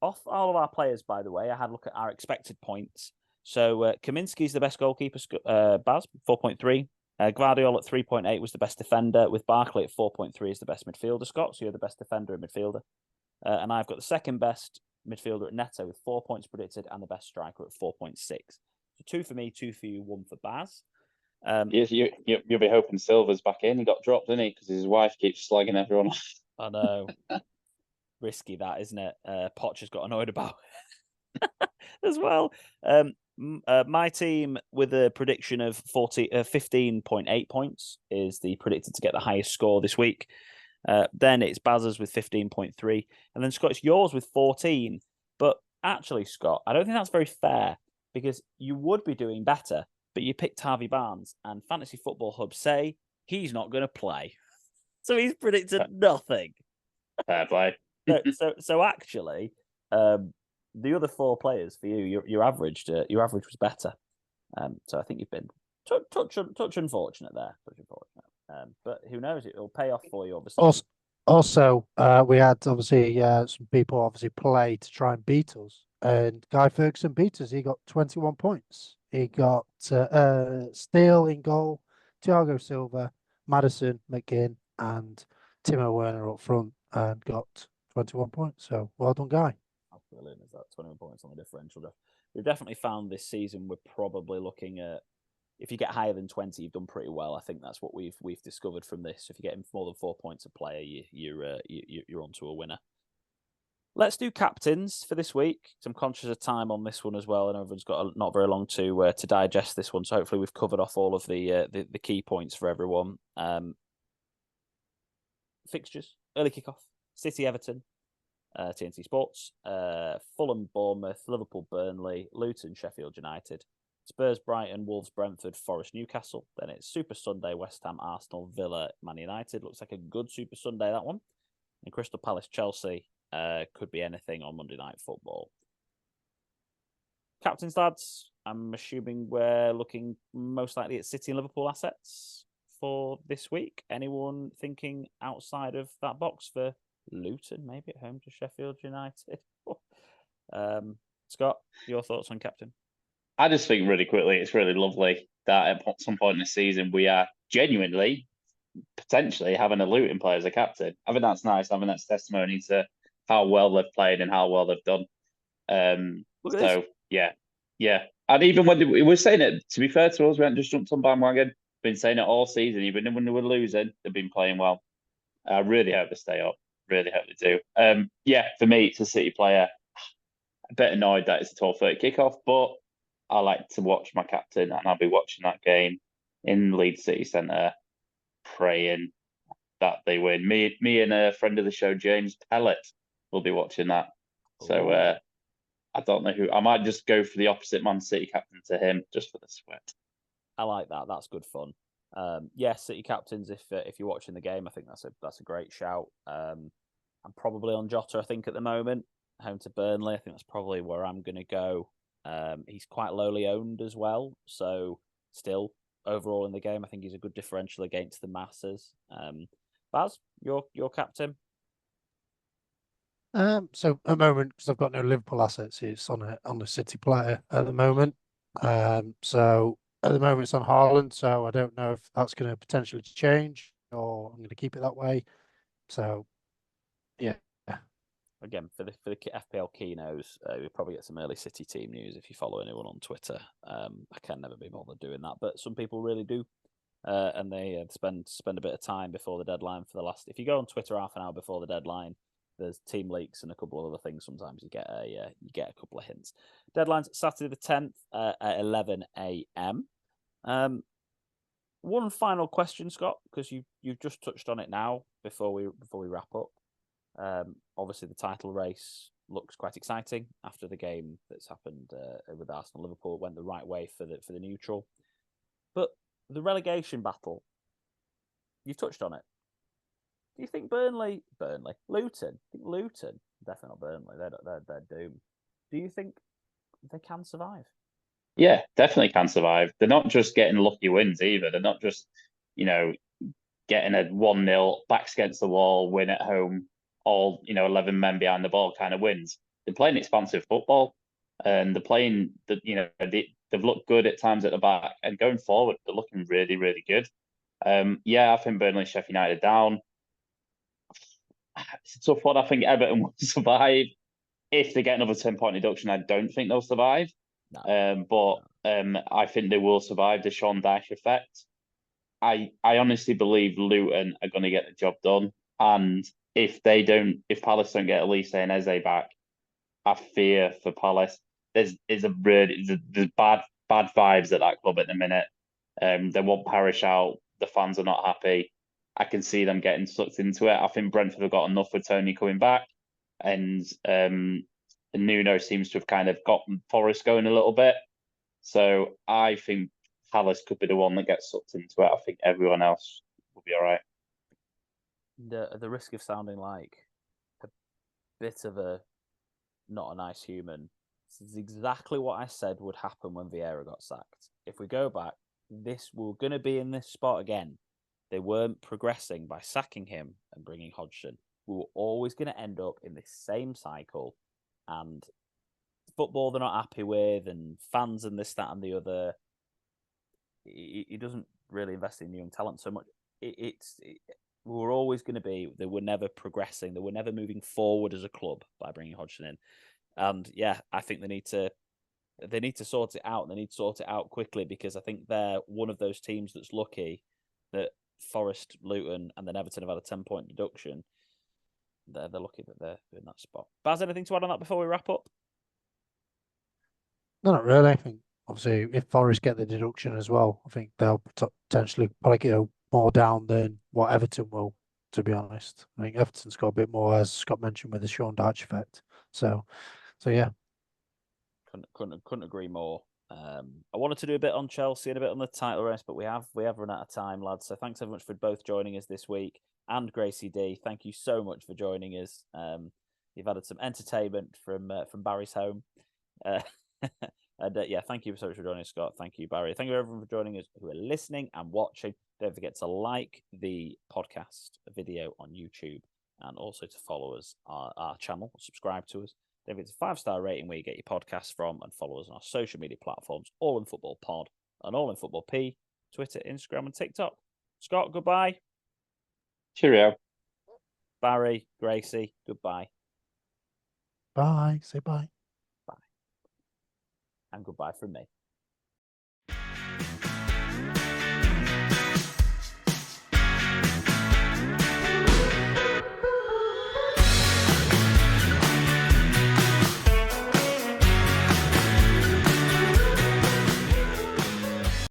Off all of our players, by the way, I had a look at our expected points. So Kaminski's the best goalkeeper, Baz, 4.3. Gvardiol at 3.8 was the best defender, with Barkley at 4.3 is the best midfielder, Scott. So you're the best defender and midfielder. And I've got the second best midfielder at Neto with 4 points predicted, and the best striker at 4.6. So 2 for me, 2 for you, 1 for Baz. You'll be hoping Silva's back in. He got dropped, didn't he? Because his wife keeps slagging everyone off. I know. Risky that, isn't it? Poch has got annoyed about as well. My team with a prediction of 15.8 points is the predicted to get the highest score this week. Then it's Baz's with 15.3, and then Scott, it's yours with 14. But actually, Scott, I don't think that's very fair because you would be doing better, but you picked Harvey Barnes, and Fantasy Football Hub say he's not going to play, so he's predicted nothing. Fair play. So actually, the other 4 players for you, your average was better. So I think you've been touch unfortunate there. Touch unfortunate. But who knows? It'll pay off for you, obviously. Also, we had obviously some people obviously play to try and beat us And Guy Ferguson beat us. He got 21 points. He got Steele in goal, Thiago Silva, Madison, McGinn, and Timo Werner up front and got 21 points. So well done, Guy. How brilliant is that? 21 points on the differential. We've definitely found this season we're probably looking at, if you get higher than 20, you've done pretty well. I think that's what we've discovered from this. If you're getting more than 4 points a player, you're onto a winner. Let's do captains for this week. I'm conscious of time on this one as well, and everyone's got not very long to digest this one. So hopefully we've covered off all of the key points for everyone. Fixtures: early kickoff, City Everton, TNT Sports, Fulham Bournemouth, Liverpool Burnley, Luton Sheffield United, Spurs Brighton, Wolves Brentford, Forest Newcastle. Then it's Super Sunday: West Ham Arsenal, Villa Man United. Looks like a good Super Sunday, that one. And Crystal Palace Chelsea. Could be anything on Monday Night Football. Captain's lads, I'm assuming we're looking most likely at City and Liverpool assets for this week. Anyone thinking outside of that box for Luton, maybe at home to Sheffield United? Scott, your thoughts on captain? I just think really quickly, it's really lovely that at some point in the season we are genuinely, potentially having a Luton player as a captain. I think that's nice. I think that's testimony to how well they've played and how well they've done. So yeah. And even when we were saying it, to be fair to us, we haven't just jumped on bandwagon. Been saying it all season. Even when they were losing, they've been playing well. I really hope they stay up. Really hope they do. For me, it's a City player. A bit annoyed that it's a 12:30 kickoff, but I like to watch my captain, and I'll be watching that game in Leeds City Centre, praying that they win. Me and a friend of the show, James Pellet, will be watching that. So I don't know who. I might just go for the opposite Man City captain to him, just for the sweat. I like that. That's good fun. City captains. If you're watching the game, I think that's a great shout. I'm probably on Jota. I think at the moment, home to Burnley. I think that's probably where I'm going to go. He's quite lowly owned as well, so still overall in the game, I think he's a good differential against the masses. Baz, your captain. So at the moment, because I've got no Liverpool assets, it's on a City player at the moment. So at the moment it's on Haaland, so I don't know if that's going to potentially change or I'm going to keep it that way. So yeah. Again, for the FPL keynos, you'll probably get some early City team news if you follow anyone on Twitter. I can never be bothered doing that, but some people really do, and they spend a bit of time before the deadline for the last. If you go on Twitter half an hour before the deadline, there's team leaks and a couple of other things. Sometimes you get a couple of hints. Deadline's Saturday the 10th at 11 a.m. One final question, Scott, because you've just touched on it now before we wrap up. Obviously, the title race looks quite exciting after the game that's happened with Arsenal Liverpool. It went the right way for the neutral, but the relegation battle. You've touched on it. Do you think Luton? I think Luton, definitely not Burnley. They're doomed. Do you think they can survive? Yeah, definitely can survive. They're not just getting lucky wins either. They're not just, getting a 1-0 backs against the wall win at home. All 11 men behind the ball kind of wins. They're playing expansive football, and they're playing they've looked good at times at the back, and going forward they're looking really, really good. I think Burnley, Sheffield United down. It's a tough one. I think Everton will survive. If they get another 10-point deduction, I don't think they'll survive. No. I think they will survive the Sean Dyche effect. I honestly believe Luton are going to get the job done, and if Palace don't get Elise and Eze back, I fear for Palace. There's bad vibes at that club at the minute. They want Parish out. The fans are not happy. I can see them getting sucked into it. I think Brentford have got enough with Tony coming back, and Nuno seems to have kind of got Forest going a little bit. So I think Palace could be the one that gets sucked into it. I think everyone else will be all right. The risk of sounding like a bit of a not a nice human. This is exactly what I said would happen when Vieira got sacked. If we go back, we're going to be in this spot again. They weren't progressing by sacking him and bringing Hodgson. We were always going to end up in this same cycle, and football they're not happy with, and fans and this, that, and the other. He doesn't really invest in young talent so much. We're always going to be. They were never progressing. They were never moving forward as a club by bringing Hodgson in. And yeah, I think they need to sort it out. They need to sort it out quickly, because I think they're one of those teams that's lucky that Forest, Luton, and then Everton have had a 10-point deduction. They're lucky that they're in that spot. Baz, anything to add on that before we wrap up? No, not really. I think obviously if Forest get the deduction as well, I think they'll potentially probably go more down than what Everton will, to be honest. I think Everton's got a bit more, as Scott mentioned, with the Sean Dyche effect. So yeah. Couldn't agree more. I wanted to do a bit on Chelsea and a bit on the title race, but we have run out of time, lads. So thanks so much for both joining us this week. And Gracie D, thank you so much for joining us. You've added some entertainment from Barry's home. And yeah, thank you so much for joining us, Scott. Thank you, Barry. Thank you everyone for joining us who are listening and watching. Don't forget to like the podcast video on YouTube, and also to follow us our channel, subscribe to us. Don't forget to 5-star rating where you get your podcasts from, and follow us on our social media platforms, All in Football Pod and All in Football P, Twitter, Instagram, and TikTok. Scott, goodbye. Cheerio. Barry, Gracie, goodbye. Bye. Say bye. Bye. And goodbye from me.